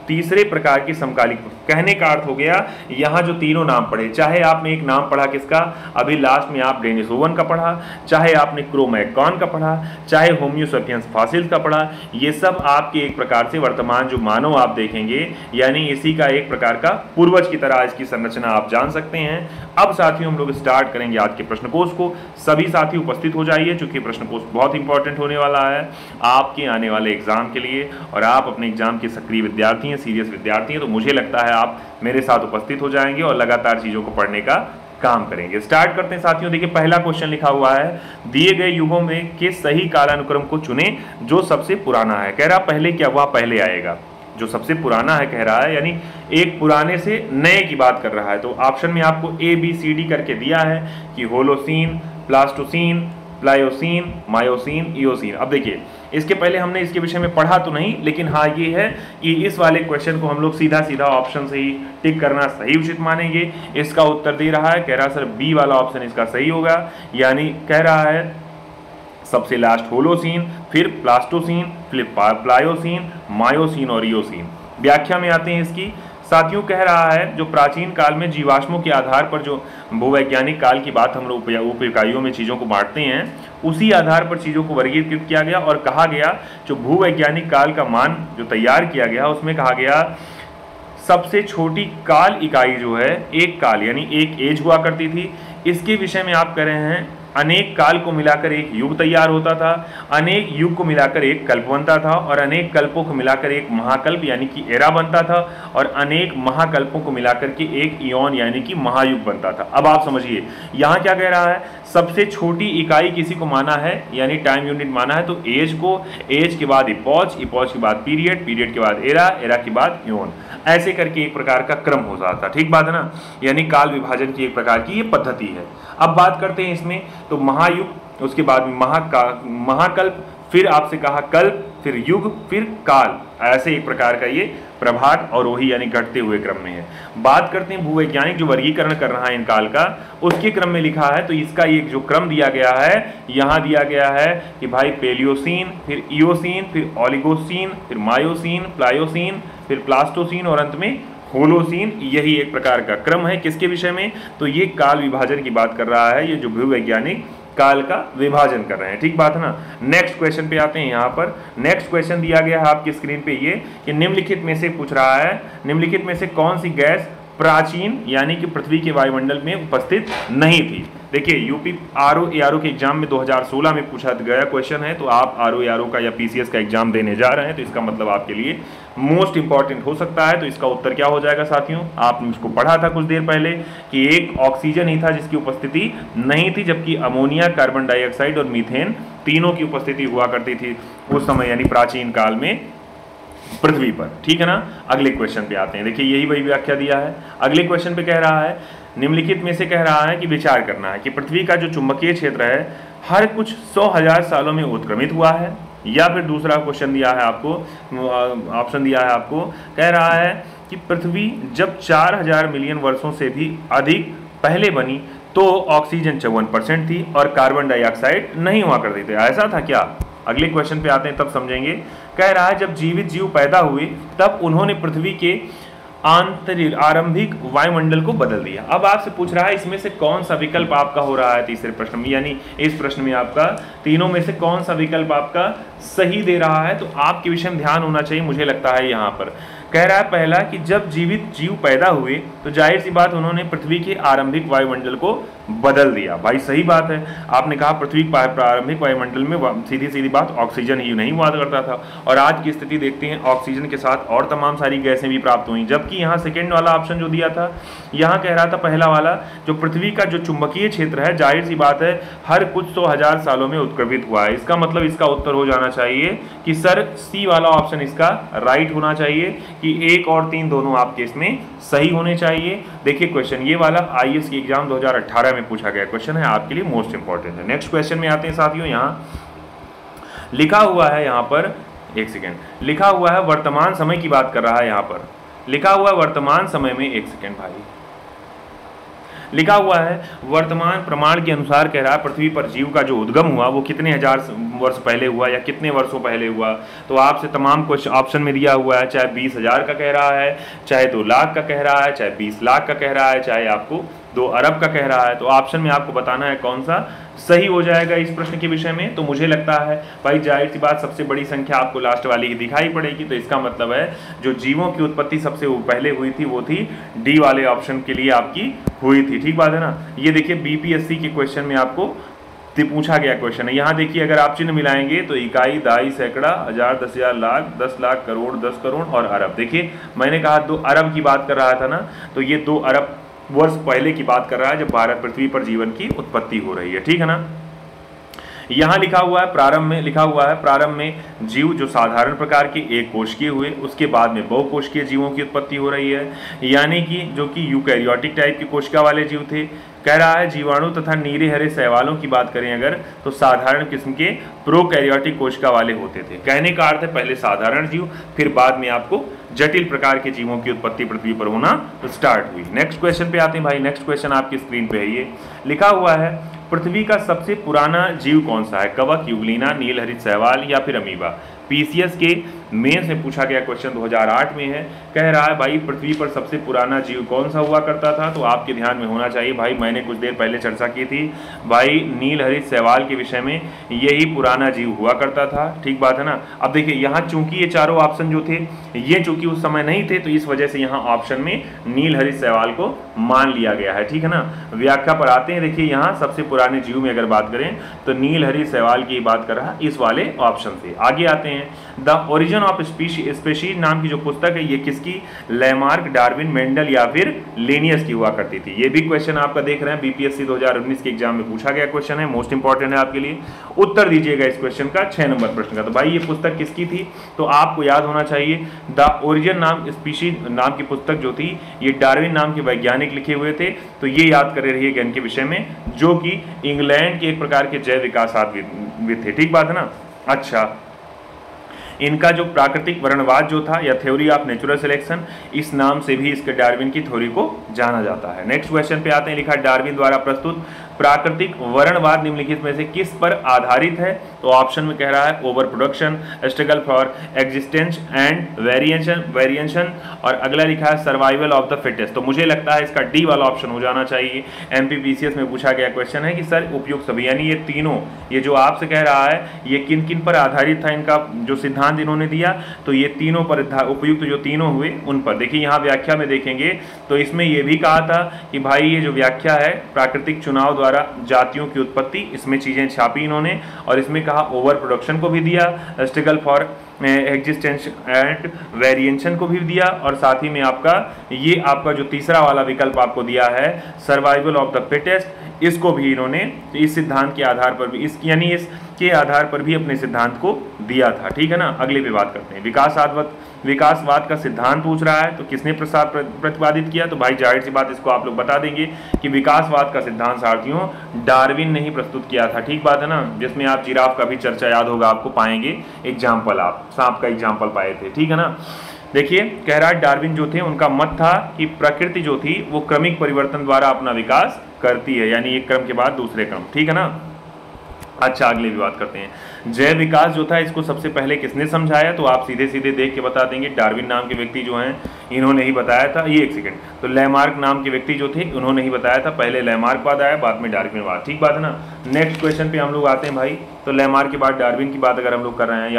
तीसरे प्रकार की समकालिक। कहने का अर्थ हो गया यहाँ जो तीनों नाम पढ़े, चाहे आपने एक नाम पढ़ा किसका, अभी लास्ट में आप डेनिसोवन का पढ़ा, चाहे आपने क्रोमैग्नॉन का पढ़ा, चाहे होमो सेपियंस फॉसिल्स का पढ़ा, ये सब आपके एक प्रकार से वर्तमान जो मानव आप देखेंगे यानी इसी का एक प्रकार का पूर्वज की तरह इसकी संरचना आप जान सकते हैं। अब साथियों हम लोग स्टार्ट करेंगे आज के प्रश्न कोश को। सभी साथी उपस्थित हो जाइए चूंकि प्रश्न कोश बहुत इंपॉर्टेंट होने वाला है आपके आने वाले एग्जाम के लिए, और आप अपने एग्जाम के सक्रिय विद्यार्थी हैं, सीरियस विद्यार्थी हैं, तो मुझे लगता है आप मेरे साथ उपस्थित हो जाएंगे और लगातार चीजों को पढ़ने का काम करेंगे। स्टार्ट करते हैं साथियों। देखिए पहला क्वेश्चन लिखा हुआ है, दिए गए युगों में के सही कालानुक्रम को चुने जो सबसे पुराना है। कह रहा पहले क्या हुआ, पहले आएगा जो सबसे पुराना है, कह रहा है यानी एक पुराने से नए की बात कर रहा है। तो ऑप्शन में आपको ABCD करके दिया है कि होलोसीन, प्लास्टोसीन, प्लायोसीन, मायोसीन, इयोसीन। अब देखिए इसके पहले हमने इसके विषय में पढ़ा तो नहीं, लेकिन हाँ ये है कि इस वाले क्वेश्चन को हम लोग सीधा सीधा ऑप्शन से ही टिक करना सही उचित मानेंगे। इसका उत्तर दे रहा है, कह रहा है सर बी वाला ऑप्शन इसका सही होगा, यानी कह रहा है सबसे लास्ट होलोसीन, फिर प्लास्टोसीन, फिर प्लायोसीन, मायोसीन और इयोसीन। व्याख्या में आते हैं इसकी, साथियों कह रहा है जो प्राचीन काल में जीवाश्मों के आधार पर जो भूवैज्ञानिक काल की बात हम लोग उप इकाइयों में चीज़ों को बांटते हैं, उसी आधार पर चीज़ों को वर्गीकृत किया गया और कहा गया जो भूवैज्ञानिक काल का मान जो तैयार किया गया उसमें कहा गया सबसे छोटी काल इकाई जो है एक काल यानी एक एज हुआ करती थी। इसके विषय में आप कह रहे हैं अनेक काल को मिलाकर एक युग तैयार होता था, अनेक युग को मिलाकर एक कल्प बनता था और अनेक कल्पों को मिलाकर एक महाकल्प यानी कि एरा बनता था और अनेक महाकल्पों को मिलाकर के एक इयॉन यानी कि महायुग बनता था। अब आप समझिए यहाँ क्या कह रहा है, सबसे छोटी इकाई किसी को माना है यानी टाइम यूनिट माना है तो एज को, एज के बाद इपॉच, इपॉच के बाद पीरियड, पीरियड के बाद एरा, एरा के बाद इयॉन, ऐसे करके एक प्रकार का क्रम हो जाता। ठीक बात है ना, यानी काल विभाजन की एक प्रकार की ये पद्धति है। अब बात करते हैं इसमें तो महायुग, उसके बाद महाकल्प, फिर आपसे कहा कल्प, फिर युग, फिर काल, ऐसे एक प्रकार का ये प्रभात और वही यानी घटते हुए क्रम में है। बात करते हैं भूवैज्ञानिक जो वर्गीकरण कर रहा है इन काल का, उसके क्रम में लिखा है तो इसका एक जो क्रम दिया गया है यहाँ दिया गया है कि भाई पेलियोसीन, फिर इयोसीन, फिर ओलिगोसीन, फिर मायोसीन, प्लायोसीन, फिर प्लास्टोसीन और अंत में होलोसीन, यही एक प्रकार का क्रम है। किसके विषय में, तो ये काल विभाजन की बात कर रहा है, ये जो भूवैज्ञानिक काल का विभाजन कर रहे हैं। ठीक बात है ना। नेक्स्ट क्वेश्चन पे आते हैं। यहाँ पर नेक्स्ट क्वेश्चन दिया गया है आपकी स्क्रीन पे ये कि निम्नलिखित में से पूछ रहा है, निम्नलिखित में से कौन सी गैस प्राचीन यानी कि पृथ्वी के वायुमंडल में उपस्थित नहीं थी। देखिए यूपी आरओ एआरओ के एग्जाम में 2016 में पूछा गया क्वेश्चन है, तो आप आरओ एआरओ का या पीसीएस का एग्जाम देने जा रहे हैं तो इसका मतलब आपके लिए मोस्ट इंपॉर्टेंट हो सकता है। तो इसका उत्तर क्या हो जाएगा साथियों, आपने उसको पढ़ा था कुछ देर पहले कि एक ऑक्सीजन ही था जिसकी उपस्थिति नहीं थी, जबकि अमोनिया, कार्बन डाइऑक्साइड और मीथेन तीनों की उपस्थिति हुआ करती थी उस समय यानी प्राचीन काल में पृथ्वी पर। ठीक है ना। अगले क्वेश्चन पे आते हैं। देखिए यही वही व्याख्या दिया है। अगले क्वेश्चन पे कह रहा है, निम्नलिखित में से कह रहा है कि विचार करना है कि पृथ्वी का जो चुंबकीय क्षेत्र है हर कुछ 100,000 सालों में उत्क्रमित हुआ है, या फिर दूसरा क्वेश्चन दिया है आपको, ऑप्शन दिया है आपको, कह रहा है कि पृथ्वी जब 4,000 मिलियन वर्षों से भी अधिक पहले बनी तो ऑक्सीजन 54% थी और कार्बन डाइऑक्साइड नहीं हुआ करते थे। ऐसा था क्या। अगले क्वेश्चन पे आते हैं तब समझेंगे। कह रहा है जब जीवित जीव पैदा हुए तब उन्होंने पृथ्वी के आरंभिक वायुमंडल को बदल दिया। अब आपसे पूछ रहा है इसमें से कौन सा विकल्प आपका हो रहा है तीसरे प्रश्न में, यानी इस प्रश्न में आपका तीनों में से कौन सा विकल्प आपका सही दे रहा है। तो आपके विषय में ध्यान होना चाहिए मुझे लगता है यहाँ पर। कह रहा है पहला कि जब जीवित जीव पैदा हुए तो जाहिर सी बात उन्होंने पृथ्वी के आरंभिक वायुमंडल को बदल दिया। भाई सही बात है, आपने कहा पृथ्वी प्रारंभिक वायुमंडल में सीधी सीधी बात ऑक्सीजन ही नहीं हुआ करता था और आज की स्थिति देखते हैं ऑक्सीजन के साथ और तमाम सारी गैसें भी प्राप्त हुई। जबकि यहाँ सेकेंड वाला ऑप्शन जो दिया था, यहाँ कह रहा था पहला वाला जो पृथ्वी का जो चुंबकीय क्षेत्र है जाहिर सी बात है हर कुछ 100,000 सालों में उत्क्रमित हुआ है। इसका मतलब इसका उत्तर हो जाना चाहिए कि सर सी वाला ऑप्शन इसका राइट होना चाहिए कि 1 और 3 दोनों आपके इसमें सही होने चाहिए। देखिए क्वेश्चन ये वाला आईएएस की एग्जाम 2018 में पूछा गया क्वेश्चन है, आपके लिए मोस्ट इंपॉर्टेंट है। नेक्स्ट क्वेश्चन में आते हैं साथियों। यहाँ लिखा हुआ है, यहाँ पर एक सेकेंड, लिखा हुआ है वर्तमान समय की बात कर रहा है। यहाँ पर लिखा हुआ है वर्तमान समय में, एक सेकेंड भाई, लिखा हुआ है वर्तमान प्रमाण के अनुसार कह रहा है पृथ्वी पर जीव का जो उद्गम हुआ वो कितने हजार वर्ष पहले हुआ या कितने वर्षों पहले हुआ। तो आपसे तमाम क्वेश्चन ऑप्शन में दिया हुआ है, चाहे 20,000 का कह रहा है, चाहे 2 लाख का कह रहा है, चाहे 20 लाख का कह रहा है, चाहे आपको 2 अरब का कह रहा है। तो ऑप्शन में आपको बताना है कौन सा सही हो जाएगा इस प्रश्न के विषय में। तो मुझे लगता है भाई जाहिर सी बात सबसे बड़ी संख्या आपको लास्ट वाली ही दिखाई पड़ेगी। तो इसका मतलब है जो जीवों की उत्पत्ति सबसे पहले हुई थी वो थी डी वाले ऑप्शन के लिए आपकी हुई थी। ठीक बात है ना। ये देखिए बीपीएससी के क्वेश्चन में आपको पूछा गया क्वेश्चन है। यहाँ देखिए अगर आप चिन्ह मिलाएंगे तो इकाई, दाई, सैकड़ा, हजार, 10,000, लाख, 10 लाख, करोड़, 10 करोड़ और अरब। देखिए मैंने कहा 2 अरब की बात कर रहा था ना, तो ये 2 अरब वर्ष पहले की बात कर रहा है जब भारत पृथ्वी पर जीवन की उत्पत्ति हो रही है। ठीक है ना। यहाँ लिखा हुआ है प्रारंभ में, लिखा हुआ है प्रारंभ में जीव जो साधारण प्रकार के एक कोशिकीय हुए, उसके बाद में बहुकोशिकीय जीवों की उत्पत्ति हो रही है, यानी कि जो कि यूकैरियोटिक टाइप की कोशिका वाले जीव थे। कह रहा है जीवाणु तथा नीरे हरे शैवालों की बात करें अगर तो साधारण किस्म के प्रोकैरियोटिक कोशिका वाले होते थे। कहने का अर्थ है पहले साधारण जीव, फिर बाद में आपको जटिल प्रकार के जीवों की उत्पत्ति पृथ्वी पर होना स्टार्ट हुई। नेक्स्ट क्वेश्चन पे आते हैं भाई। नेक्स्ट क्वेश्चन आपकी स्क्रीन पे है, ये लिखा हुआ है पृथ्वी का सबसे पुराना जीव कौन सा है। कवक, युगलीना, नीलहरित शैवाल या फिर अमीबा। पीसीएस के मेंस में पूछा गया क्वेश्चन 2008 में है। कह रहा है भाई पृथ्वी पर सबसे पुराना जीव कौन सा हुआ करता था, तो आपके ध्यान में होना चाहिए भाई, मैंने कुछ देर पहले चर्चा की थी भाई नीलहरित शैवाल के विषय में, यही पुराना जीव हुआ करता था। ठीक बात है ना। अब देखिए यहाँ चूंकि ये चारों ऑप्शन जो थे ये चूंकि उस समय नहीं थे, तो इस वजह से यहाँ ऑप्शन में नीलहरित शैवाल को मान लिया गया है। ठीक है ना। व्याख्या पर आते हैं। देखिए यहाँ सबसे पुराने जीव में अगर बात करें तो नीलहरित शैवाल की बात कर रहा इस वाले ऑप्शन से। आगे आते हैं। द ओरिजिन ऑफ स्पीशीज नाम की जो पुस्तक है ये किसकी, लैमार्क, डार्विन, मेंडल या फिर लिनियस की हुआ करती थी। ये भी क्वेश्चन आपका देख रहे हैं बीपीएससी 2019 के एग्जाम में पूछा गया क्वेश्चन है, मोस्ट इंपॉर्टेंट है आपके लिए। उत्तर दीजिएगा इस क्वेश्चन का 6 नंबर प्रश्न का। तो भाई ये पुस्तक किसकी थी, तो आपको याद होना चाहिए द ओरिजिन नाम स्पीशीज नाम की पुस्तक जो थी ये डार्विन नाम के वैज्ञानिक लिखे हुए थे। तो ये याद करे रहिए इनके विषय में, जो कि इंग्लैंड के एक प्रकार के जैव विकासविद थे। ठीक बात है ना। अच्छा, इनका जो प्राकृतिक वर्णवाद जो था या थ्योरी ऑफ नेचुरल सिलेक्शन, इस नाम से भी इसके डार्विन की थ्योरी को जाना जाता है। नेक्स्ट क्वेश्चन पे आते हैं। लिखा डार्विन द्वारा प्रस्तुत प्राकृतिक वर्णवाद निम्नलिखित में से किस पर आधारित है, तो ऑप्शन में कह रहा है over production, struggle for existence and variation, और अगला लिखा है सर्वाइवल ऑफ द फिटेस्ट। तो मुझे लगता है इसका डी वाला ऑप्शन हो जाना चाहिए। एमपीपीसीएस में पूछा गया क्वेश्चन है कि सर उपयुक्त सभी, यानी ये तीनों, ये जो आपसे कह रहा है ये किन किन पर आधारित था, इनका जो सिद्धांत इन्होंने दिया, तो ये तीनों पर उपयुक्त जो तीनों हुए उन पर। देखिए यहाँ व्याख्या में देखेंगे तो इसमें यह भी कहा था कि भाई ये जो व्याख्या है प्राकृतिक चुनाव द्वारा जातियों की उत्पत्ति, इसमें चीजें छापी इन्होंने, और इसमें कहा ओवर प्रोडक्शन को भी दिया, struggle for existence and variation को भी दिया, और साथ ही में आपका ये आपका जो तीसरा वाला विकल्प आपको दिया है सर्वाइवल ऑफ द फिटेस्ट, इसको भी इन्होंने इस सिद्धांत के आधार पर भी यानी इसके आधार पर भी अपने सिद्धांत को दिया था। ठीक है ना। अगले पे बात करते हैं। विकासवाद का सिद्धांत पूछ रहा है तो किसने प्रतिपादित किया, तो भाई जाहिर सी बात इसको आप लोग बता देंगे कि विकासवाद का सिद्धांत सारथियों डार्विन ने ही प्रस्तुत किया था। ठीक बात है ना। जिसमें आप जिराफ का भी चर्चा याद होगा आपको, पाएंगे एग्जाम्पल, आप सांप का एग्जाम्पल पाए थे। ठीक है ना। देखिए कह रहा है डार्विन जो थे उनका मत था कि प्रकृति जो थी वो क्रमिक परिवर्तन द्वारा अपना विकास करती है, यानी एक क्रम के बाद दूसरे क्रम। ठीक है ना। अच्छा, अगले भी बात करते हैं। जैव विकास जो था इसको सबसे पहले किसने समझाया, तो आप सीधे सीधे देख के बता देंगे डार्विन नाम के व्यक्ति जो हैं इन्होंने ही बताया था। ये एक सेकंड, तो लैमार्क नाम के व्यक्ति जो थे उन्होंने ही बताया था, पहले लैमार्क बाद आया, बाद में डार्विन बाद। ठीक बात है ना। नेक्स्ट क्वेश्चन पे हम लोग आते हैं भाई। तो लैमार्क के बाद डार्विन की बात अगर हम लोग कर रहे हैं,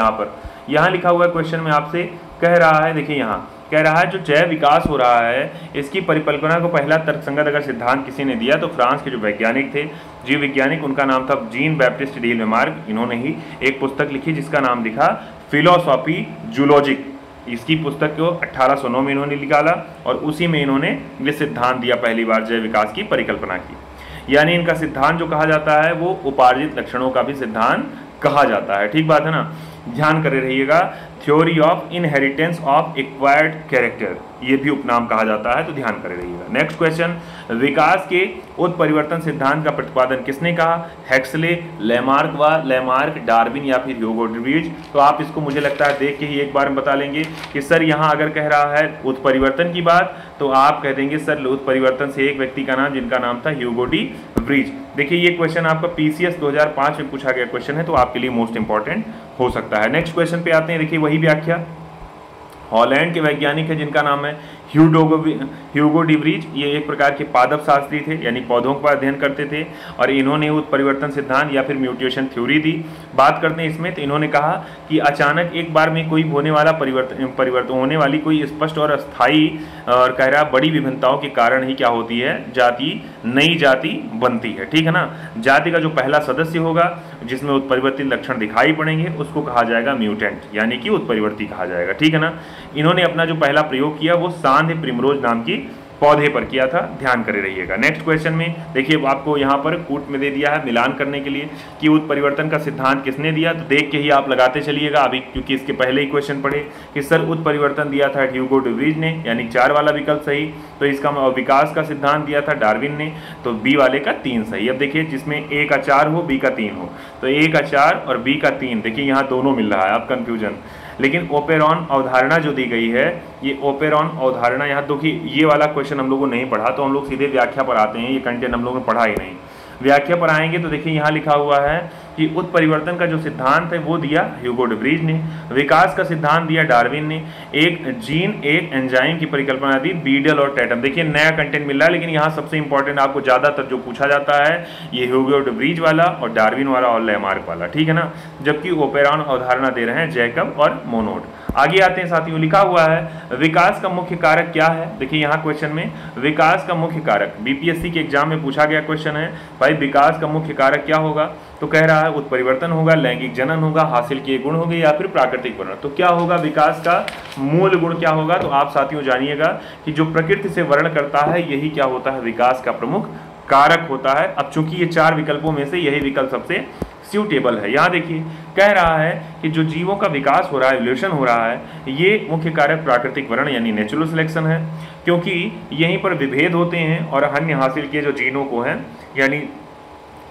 यहाँ लिखा हुआ क्वेश्चन में आपसे कह रहा है, देखिए यहाँ कह रहा है जो जैव विकास हो रहा है इसकी परिकल्पना को पहला तर्कसंगत अगर सिद्धांत किसी ने दिया तो फ्रांस के जो वैज्ञानिक थे, जीव वैज्ञानिक, उनका नाम था जीन बैप्टिस्ट डी लैमार्क। इन्होंने ही एक पुस्तक लिखी जिसका नाम लिखा फिलोसॉफी जूलॉजिक। इसकी पुस्तक को 1809 में इन्होंने निकाला और उसी में इन्होंने ये सिद्धांत दिया पहली बार जैव विकास की परिकल्पना की। यानी इनका सिद्धांत जो कहा जाता है वो उपार्जित लक्षणों का भी सिद्धांत कहा जाता है। ठीक बात है ना। ध्यान करे रहिएगा, theory of inheritance of acquired character, ये भी उपनाम कहा जाता है, तो ध्यान करे रहिएगा। नेक्स्ट क्वेश्चन, विकास के उत्परिवर्तन सिद्धांत का प्रतिपादन किसने कहा, हेक्सले, लैमार्क, डार्विन या फिर ह्यूगो डुब्रीज। तो आप इसको मुझे लगता है देख के ही एक बार में बता लेंगे कि सर यहाँ अगर कह रहा है उत्परिवर्तन की बात तो आप कह देंगे सर उत्परिवर्तन से एक व्यक्ति का नाम जिनका नाम था ह्यूगो डी ब्रीज। देखिए ये क्वेश्चन आपका पीसीएस 2005 में पूछा गया क्वेश्चन है, तो आपके लिए मोस्ट इंपॉर्टेंट हो सकता है। नेक्स्ट क्वेश्चन पे आते हैं। देखिए वही व्याख्या, हॉलैंड के वैज्ञानिक है जिनका नाम है ह्यूगो डी ब्रीज। ये एक प्रकार के पादप शास्त्री थे, यानी पौधों का अध्ययन करते थे, और इन्होंने उत्परिवर्तन सिद्धांत या फिर म्यूटेशन थ्योरी दी। बात करते हैं इसमें, तो इन्होंने कहा कि अचानक एक बार में कोई होने वाला परिवर्तन होने वाली कोई स्पष्ट और अस्थायी और कह रहा बड़ी विभिन्नताओं के कारण ही क्या होती है, नई जाति बनती है। ठीक है ना। जाति का जो पहला सदस्य होगा जिसमें उत्परिवर्तित लक्षण दिखाई पड़ेंगे उसको कहा जाएगा म्यूटेंट, यानी कि उत्परिवर्ती कहा जाएगा। ठीक है ना। इन्होंने अपना जो पहला प्रयोग किया वो सांध प्रिमरोज नाम की पौधे पर किया था, ध्यान करे रहिएगा। नेक्स्ट क्वेश्चन में देखिए आपको यहाँ पर कूट में दे दिया है मिलान करने के लिए कि उत्परिवर्तन का सिद्धांत किसने दिया, तो देख के ही आप लगाते चलिएगा अभी, क्योंकि इसके पहले ही क्वेश्चन पढ़े कि सर उत्परिवर्तन दिया था ह्यूगो डुब्रीज ने, यानी 4 वाला विकल्प सही। तो इसका विकास का सिद्धांत दिया था डार्विन ने, तो बी वाले का 3 सही। अब देखिए जिसमें ए का 4 हो बी का 3 हो, तो ए का 4 और बी का 3, देखिए यहाँ दोनों मिल रहा है, अब कंफ्यूजन। लेकिन ओपेरॉन अवधारणा जो दी गई है, ये ओपेरॉन अवधारणा, यहाँ देखिए ये वाला क्वेश्चन हम लोगों ने नहीं पढ़ा, तो हम लोग सीधे व्याख्या पर आते हैं। ये कंटेंट हम लोगों ने पढ़ा ही नहीं, व्याख्या पर आएंगे तो देखिए यहाँ लिखा हुआ है कि उत्परिवर्तन का जो सिद्धांत है वो दिया ह्यूगो डे व्रीज ने, विकास का सिद्धांत दिया डार्विन ने, एक जीन एक एंजाइम की परिकल्पना दी बीडल और टैटम। देखिए नया कंटेंट मिल रहा है, लेकिन यहाँ सबसे इंपॉर्टेंट आपको ज़्यादातर जो पूछा जाता है ये ह्यूगो डे व्रीज वाला और डार्विन वाला और लैमार्क वाला, ठीक है ना, जबकि ओपेरॉन अवधारणा दे रहे हैं जैकब और मोनोड। आगे आते हैं साथियों, लिखा हुआ है विकास का मुख्य कारक क्या है। देखिए यहाँ क्वेश्चन में विकास का मुख्य कारक बीपीएससी के एग्जाम में पूछा गया क्वेश्चन है, भाई विकास का मुख्य कारक क्या होगा, तो कह रहा है उत्परिवर्तन होगा, लैंगिक जनन होगा, हासिल किए गुण होंगे या फिर प्राकृतिक वर्णन। तो क्या होगा विकास का मूल गुण क्या होगा, तो आप साथियों जानिएगा कि जो प्रकृति से वर्ण करता है यही क्या होता है विकास का प्रमुख कारक होता है। अब चूंकि ये 4 विकल्पों में से यही विकल्प सबसे सूटेबल है। यहाँ देखिए कह रहा है कि जो जीवों का विकास हो रहा है, एवोल्यूशन हो रहा है, ये मुख्य कारक प्राकृतिक वर्ण यानी नेचुरल सिलेक्शन है, क्योंकि यहीं पर विभेद होते हैं और अन्य हासिल किए जो जीनों को हैं, यानी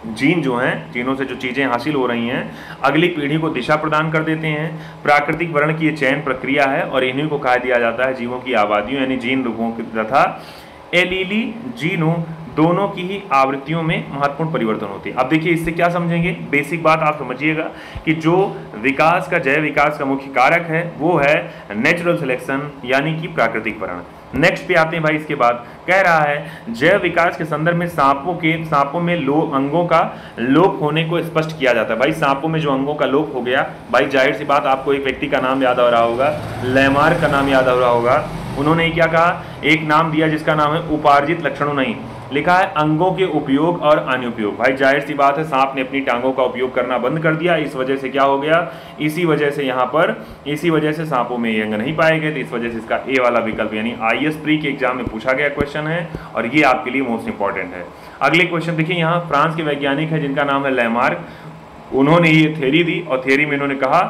जीन जो हैं, जीनों से जो चीज़ें हासिल हो रही हैं अगली पीढ़ी को दिशा प्रदान कर देते हैं। प्राकृतिक वर्ण की ये चयन प्रक्रिया है और इन्हीं को कहा दिया जाता है जीवों की आबादियों यानी जीन रूपों तथा एलीली जीनों दोनों की ही आवृत्तियों में महत्वपूर्ण परिवर्तन होते हैं। अब देखिए इससे क्या समझेंगे, बेसिक बात आप समझिएगा कि जो विकास का जैव विकास का मुख्य कारक है वो है नेचुरल सिलेक्शन यानी कि प्राकृतिक वर्ण। नेक्स्ट पे आते हैं भाई, इसके बाद कह रहा है जैव विकास के संदर्भ में सांपों में अंगों का लोप होने को स्पष्ट किया जाता है। भाई सांपों में जो अंगों का लोप हो गया, भाई जाहिर सी बात आपको एक व्यक्ति का नाम याद आ रहा होगा, लैमार्क का नाम याद आ रहा होगा। उन्होंने क्या कहा, एक नाम दिया जिसका नाम है उपार्जित लक्षणों नहीं, लिखा है अंगों के उपयोग और अनुपयोग। भाई जाहिर सी बात है सांप ने अपनी टांगों का उपयोग करना बंद कर दिया, इस वजह से क्या हो गया, इसी वजह से यहाँ पर इसी वजह से सांपों में ये अंग नहीं पाए गए, तो इस वजह से इसका ए वाला विकल्प यानी आईएएस प्री के एग्जाम में पूछा गया क्वेश्चन है और ये आपके लिए मोस्ट इंपॉर्टेंट है। अगले क्वेश्चन देखिए, यहाँ फ्रांस के वैज्ञानिक है जिनका नाम है लैमार्क, उन्होंने ये थ्योरी दी और थ्योरी में उन्होंने कहा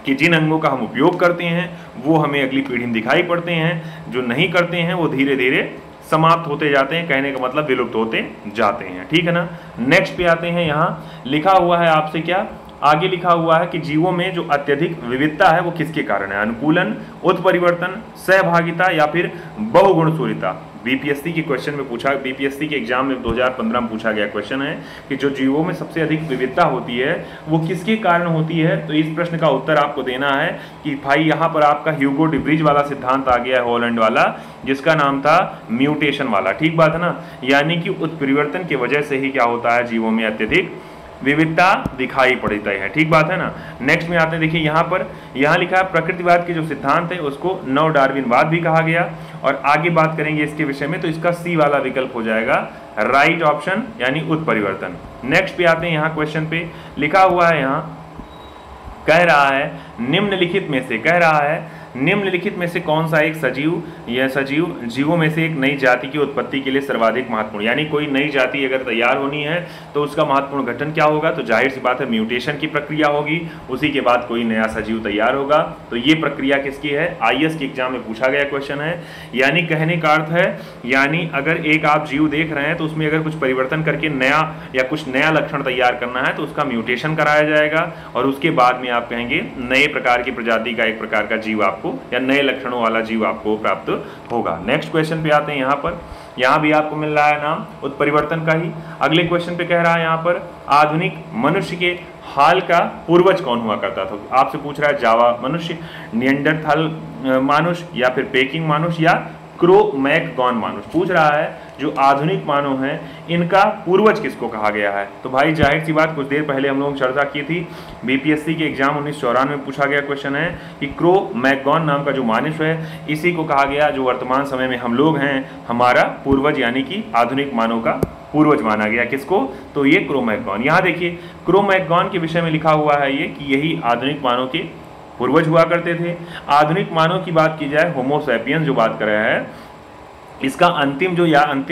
कि जिन अंगों का हम उपयोग करते हैं वो हमें अगली पीढ़ी में दिखाई पड़ते हैं, जो नहीं करते हैं वो धीरे धीरे समाप्त होते जाते हैं, कहने का मतलब विलुप्त होते जाते हैं, ठीक है ना। नेक्स्ट पे आते हैं, यहाँ लिखा हुआ है आपसे क्या, आगे लिखा हुआ है कि जीवों में जो अत्यधिक विविधता है वो किसके कारण है, अनुकूलन, उत्परिवर्तन, सहभागिता या फिर बहुगुणसूत्रिता। बीपीएससी के क्वेश्चन में पूछा, बीपीएससी के एग्जाम में 2015 में पूछा गया क्वेश्चन है कि जो जीवों में सबसे अधिक विविधता होती है वो किसके कारण होती है। तो इस प्रश्न का उत्तर आपको देना है कि भाई यहाँ पर आपका ह्यूगो डे व्रीज वाला सिद्धांत आ गया है, हॉलैंड वाला, जिसका नाम था म्यूटेशन वाला, ठीक बात है ना, यानी कि उत्परिवर्तन की वजह से ही क्या होता है जीवों में अत्यधिक विविधता दिखाई पड़ती है, ठीक बात है ना। नेक्स्ट में आते हैं, देखिए यहाँ पर यहाँ लिखा है प्रकृतिवाद के जो सिद्धांत है उसको नव डार्विनवाद भी कहा गया और आगे बात करेंगे इसके विषय में, तो इसका सी वाला विकल्प हो जाएगा राइट ऑप्शन यानी उत्परिवर्तन। नेक्स्ट पे आते हैं, यहाँ क्वेश्चन पे लिखा हुआ है, यहाँ कह रहा है निम्नलिखित में से, कह रहा है निम्नलिखित में से कौन सा एक सजीव या सजीव जीवों में से एक नई जाति की उत्पत्ति के लिए सर्वाधिक महत्वपूर्ण, यानी कोई नई जाति अगर तैयार होनी है तो उसका महत्वपूर्ण गठन क्या होगा, तो जाहिर सी बात है म्यूटेशन की प्रक्रिया होगी, उसी के बाद कोई नया सजीव तैयार होगा। तो ये प्रक्रिया किसकी है, आईएएस के एग्जाम में पूछा गया क्वेश्चन है। यानी कहने का अर्थ है, यानी अगर एक आप जीव देख रहे हैं तो उसमें अगर कुछ परिवर्तन करके नया या कुछ नया लक्षण तैयार करना है तो उसका म्यूटेशन कराया जाएगा और उसके बाद में आप कहेंगे नए प्रकार की प्रजाति का एक प्रकार का जीव आपको या नए लक्षणों वाला जीव आपको प्राप्त होगा। नेक्स्ट क्वेश्चन पे आते हैं, यहाँ पर यहाँ भी आपको मिल रहा है नाम उत्परिवर्तन का ही। अगले क्वेश्चन पे कह रहा है यहाँ पर आधुनिक मनुष्य के हाल का पूर्वज कौन हुआ करता था। आपसे पूछ रहा है जावा मनुष्य, निएंडरथाल मानुष या फिर पेकिंग मानुष या क्रो-मैगनॉन मानुष। पूछ रहा है जो आधुनिक मानव हैं इनका पूर्वज किसको कहा गया है। तो भाई जाहिर सी बात, कुछ देर पहले हम लोग चर्चा की थी, बीपीएससी के एग्जाम 1994 में पूछा गया क्वेश्चन है कि क्रो-मैगनॉन नाम का जो मानुष है इसी को कहा गया जो वर्तमान समय में हम लोग हैं हमारा पूर्वज, यानी कि आधुनिक मानव का पूर्वज माना गया किसको, तो ये क्रो-मैगनॉन। यहाँ देखिए क्रो-मैगनॉन के विषय में लिखा हुआ है ये कि यही आधुनिक मानव के पूर्वज हुआ करते थे। आधुनिक मानव की बात की जाए, होमो सैपियंस जो बात कर रहा है, इसका अंतिम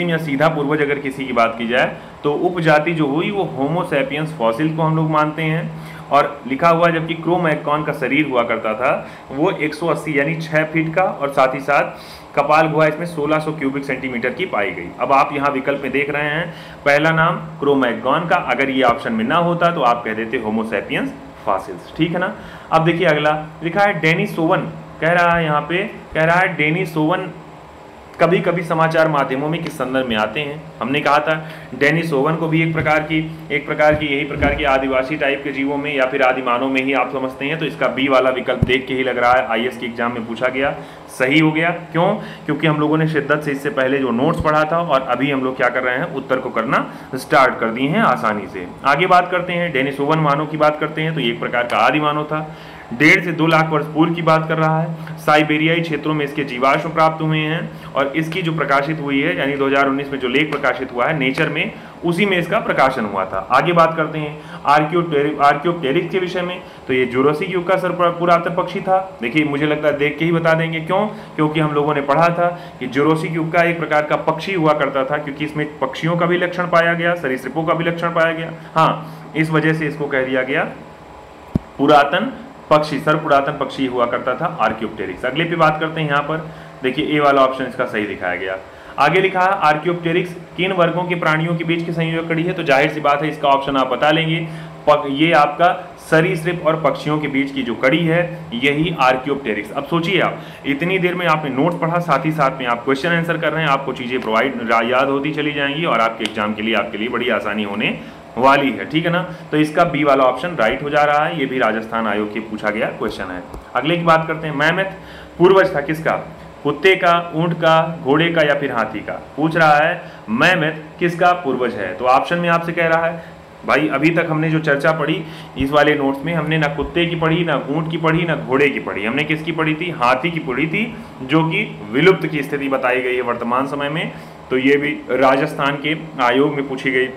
या सीधा पूर्वज अगर किसी की बात की जाए तो उपजाति जो हुई वो होमो सैपियंस फॉसिल को हम लोग मानते हैं। और लिखा हुआ जबकि क्रो-मैगनॉन का शरीर हुआ करता था वो 180 यानी 6 फीट का और साथ ही साथ कपाल गुहा इसमें 1600 क्यूबिक सेंटीमीटर की पाई गई। अब आप यहाँ विकल्प में देख रहे हैं पहला नाम क्रो-मैगनॉन का, अगर ये ऑप्शन में ना होता तो आप कह देते होमो सैपियंस फॉसिल्स, ठीक है ना। अब देखिए अगला लिखा है डेनिसोवन, कह रहा है यहाँ पे, कह रहा है डेनिसोवन कभी कभी समाचार माध्यमों में किस संदर्भ में आते हैं? हमने कहा था डेनिस ओवन को भी एक प्रकार की यही प्रकार की आदिवासी टाइप के जीवों में या फिर आदिमानव में ही आप समझते हैं, तो इसका बी वाला विकल्प देख के ही लग रहा है आईएएस के एग्जाम में पूछा गया, सही हो गया। क्यों? क्योंकि हम लोगों ने शिद्दत से इससे पहले जो नोट्स पढ़ा था और अभी हम लोग क्या कर रहे हैं, उत्तर को करना स्टार्ट कर दिए हैं आसानी से। आगे बात करते हैं, डेनिस ओवन मानव की बात करते हैं तो ये एक प्रकार का आदि मानव था। 1.5 से 2 लाख वर्ष पूर्व की बात कर रहा है। साइबेरियाई क्षेत्रों में इसके जीवाश्म प्राप्त हुए हैं और इसकी जो प्रकाशित हुई है यानी 2019 में जो लेख प्रकाशित हुआ है नेचर में, उसी में इसका प्रकाशन हुआ था। आगे बात करते हैं आर्कियोप्टेरिक्स के विषय में, तो ये जुरासिक युग का पुरातन पक्षी था। देखिए मुझे लगता है देख के ही बता देंगे, क्यों? क्योंकि हम लोगों ने पढ़ा था कि जुरासिक युग का एक प्रकार का पक्षी हुआ करता था, क्योंकि इसमें पक्षियों का भी लक्षण पाया गया, सरीसृपों का भी लक्षण पाया गया। हाँ, इस वजह से इसको कह दिया गया पुरातन पक्षी, सर्वपुरातन पक्षी हुआ करता था आर्कियोप्टेरिक्स। अगले पे बात करते हैं, यहाँ पर देखिए ए वाला ऑप्शन इसका सही दिखाया गया। आगे लिखा है आर्कियोप्टेरिक्स किन वर्गों के प्राणियों के बीच की संयोजक कड़ी है, तो जाहिर सी बात है इसका ऑप्शन आप बता लेंगे, ये आपका सरीसृप और पक्षियों के बीच की जो कड़ी है यही आर्कियोप्टेरिक्स। अब सोचिए आप, इतनी देर में आपने नोट पढ़ा, साथ ही साथ में आप क्वेश्चन आंसर कर रहे हैं, आपको चीजें याद होती चली जाएंगी और आपके एग्जाम के लिए बड़ी आसानी होने वाली है, ठीक है ना। तो इसका बी वाला ऑप्शन राइट हो जा रहा है, ये भी राजस्थान आयोग के पूछा गया क्वेश्चन है। अगले की बात करते हैं, मैमथ पूर्वज था किसका? कुत्ते का, ऊंट का, घोड़े का या फिर हाथी का? पूछ रहा है मैमथ किसका पूर्वज है। तो ऑप्शन में आपसे कह रहा है भाई अभी तक हमने जो चर्चा पढ़ी इस वाले नोट्स में, हमने ना कुत्ते की पढ़ी, ना ऊंट की पढ़ी, ना घोड़े की पढ़ी, हमने किसकी पढ़ी थी? हाथी की पढ़ी थी, जो कि विलुप्त की स्थिति बताई गई है वर्तमान समय में। तो ये भी राजस्थान के आयोग में पूछी गई,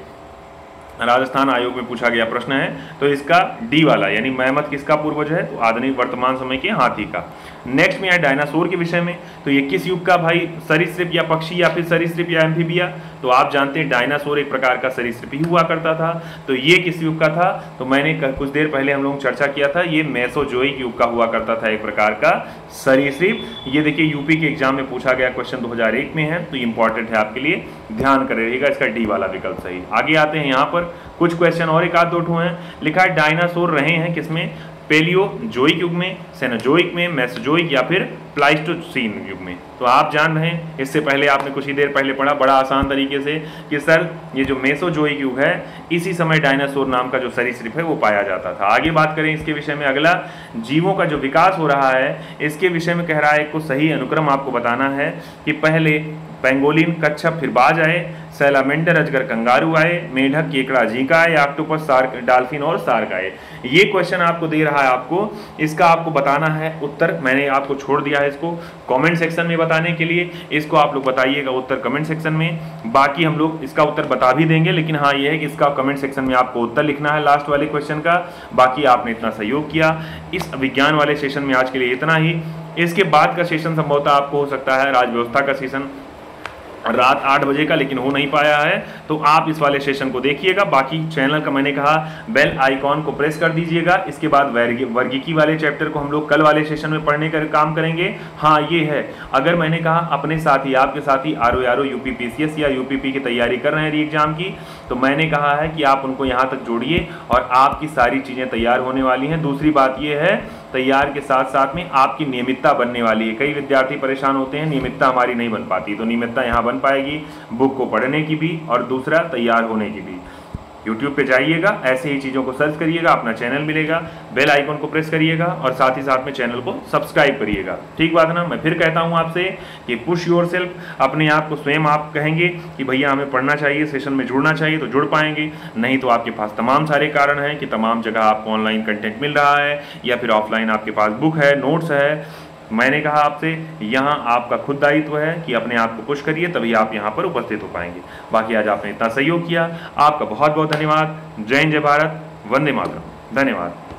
राजस्थान आयोग में पूछा गया प्रश्न है। तो इसका डी वाला यानी मैमथ किसका पूर्वज है? तो आधुनिक वर्तमान समय के हाथी का। नेक्स्ट में है डायनासोर के विषय में, तो ये किस युग का भाई? सरीसृप या पक्षी या फिर सरीसृप या एम्फीबिया? तो आप जानते हैं डायनासोर एक प्रकार का सरीसृप ही हुआ करता था। तो ये किस युग का था? तो मैंने कुछ देर पहले हम लोग चर्चा किया था, ये मेसोजोइक युग का हुआ करता था, एक प्रकार का सरीसृप। ये देखिए यूपी के एग्जाम में पूछा गया क्वेश्चन 2001 में है, तो इंपॉर्टेंट है आपके लिए, ध्यान कर रहिएगा, इसका डी वाला विकल्प सही। आगे आते हैं, यहाँ पर कुछ क्वेश्चन और एक आध दो ठो हैं। लिखा है डायनासोर रहे हैं किसमें? पेलियोजोइक युग में, सेनोजोइक में, मेसोजोइक या फिर प्लाइस्टोसीन युग में? तो आप जान रहे हैं, इससे पहले आपने कुछ ही देर पहले पढ़ा बड़ा आसान तरीके से कि सर ये जो मेसोजोइक युग है इसी समय डायनासोर नाम का जो सरीसृप है वो पाया जाता था। आगे बात करें इसके विषय में, अगला जीवों का जो विकास हो रहा है इसके विषय में कह रहा है, को सही अनुक्रम आपको बताना है कि पहले पेंगोलिन, कच्छप, फिर बाज आए, सैलामेंडर, अजगर, कंगारू आए, मेढक, केकड़ा, झींका आए, ऑक्टोपस, सार्क, डॉल्फिन और सार्क आए। ये क्वेश्चन आपको दे रहा है, आपको इसका आपको बताना है उत्तर। मैंने आपको छोड़ दिया है इसको कमेंट सेक्शन में बताने के लिए, इसको आप लोग बताइएगा उत्तर कमेंट सेक्शन में। बाकी हम लोग इसका उत्तर बता भी देंगे, लेकिन हाँ ये है कि इसका कमेंट सेक्शन में आपको उत्तर लिखना है लास्ट वाले क्वेश्चन का। बाकी आपने इतना सहयोग किया इस विज्ञान वाले सेशन में, आज के लिए इतना ही। इसके बाद का सेशन संभवतः आपको हो सकता है राजव्यवस्था का सेशन रात 8 बजे का, लेकिन हो नहीं पाया है, तो आप इस वाले सेशन को देखिएगा। बाकी चैनल का मैंने कहा बेल आइकॉन को प्रेस कर दीजिएगा। इसके बाद वर्गीकी वाले चैप्टर को हम लोग कल वाले सेशन में पढ़ने का काम करेंगे। हाँ ये है, अगर मैंने कहा अपने साथी, आपके साथी आरओ यूपीपीसीएस या यूपीपी की तैयारी कर रहे हैं री एग्जाम की, तो मैंने कहा है कि आप उनको यहाँ तक जोड़िए और आपकी सारी चीज़ें तैयार होने वाली हैं। दूसरी बात ये है, तैयार के साथ साथ में आपकी नियमितता बनने वाली है। कई विद्यार्थी परेशान होते हैं, नियमितता हमारी नहीं बन पाती, तो नियमितता यहाँ बन पाएगी, बुक को पढ़ने की भी और दूसरा तैयार होने की भी। YouTube पे जाइएगा, ऐसे ही चीज़ों को सर्च करिएगा, अपना चैनल मिलेगा, बेल आइकन को प्रेस करिएगा और साथ ही साथ में चैनल को सब्सक्राइब करिएगा। ठीक बात है ना। मैं फिर कहता हूँ आपसे कि पुश योरसेल्फ, अपने आप को स्वयं आप कहेंगे कि भैया हमें पढ़ना चाहिए, सेशन में जुड़ना चाहिए, तो जुड़ पाएंगे। नहीं तो आपके पास तमाम सारे कारण हैं कि तमाम जगह आपको ऑनलाइन कंटेंट मिल रहा है या फिर ऑफलाइन आपके पास बुक है, नोट्स है। मैंने कहा आपसे, यहाँ आपका खुद दायित्व है कि अपने आप को पुश करिए, तभी आप यहाँ पर उपस्थित हो पाएंगे। बाकी आज आपने इतना सहयोग किया, आपका बहुत बहुत धन्यवाद। जय हिंद, जय भारत, वंदे मातरम। धन्यवाद।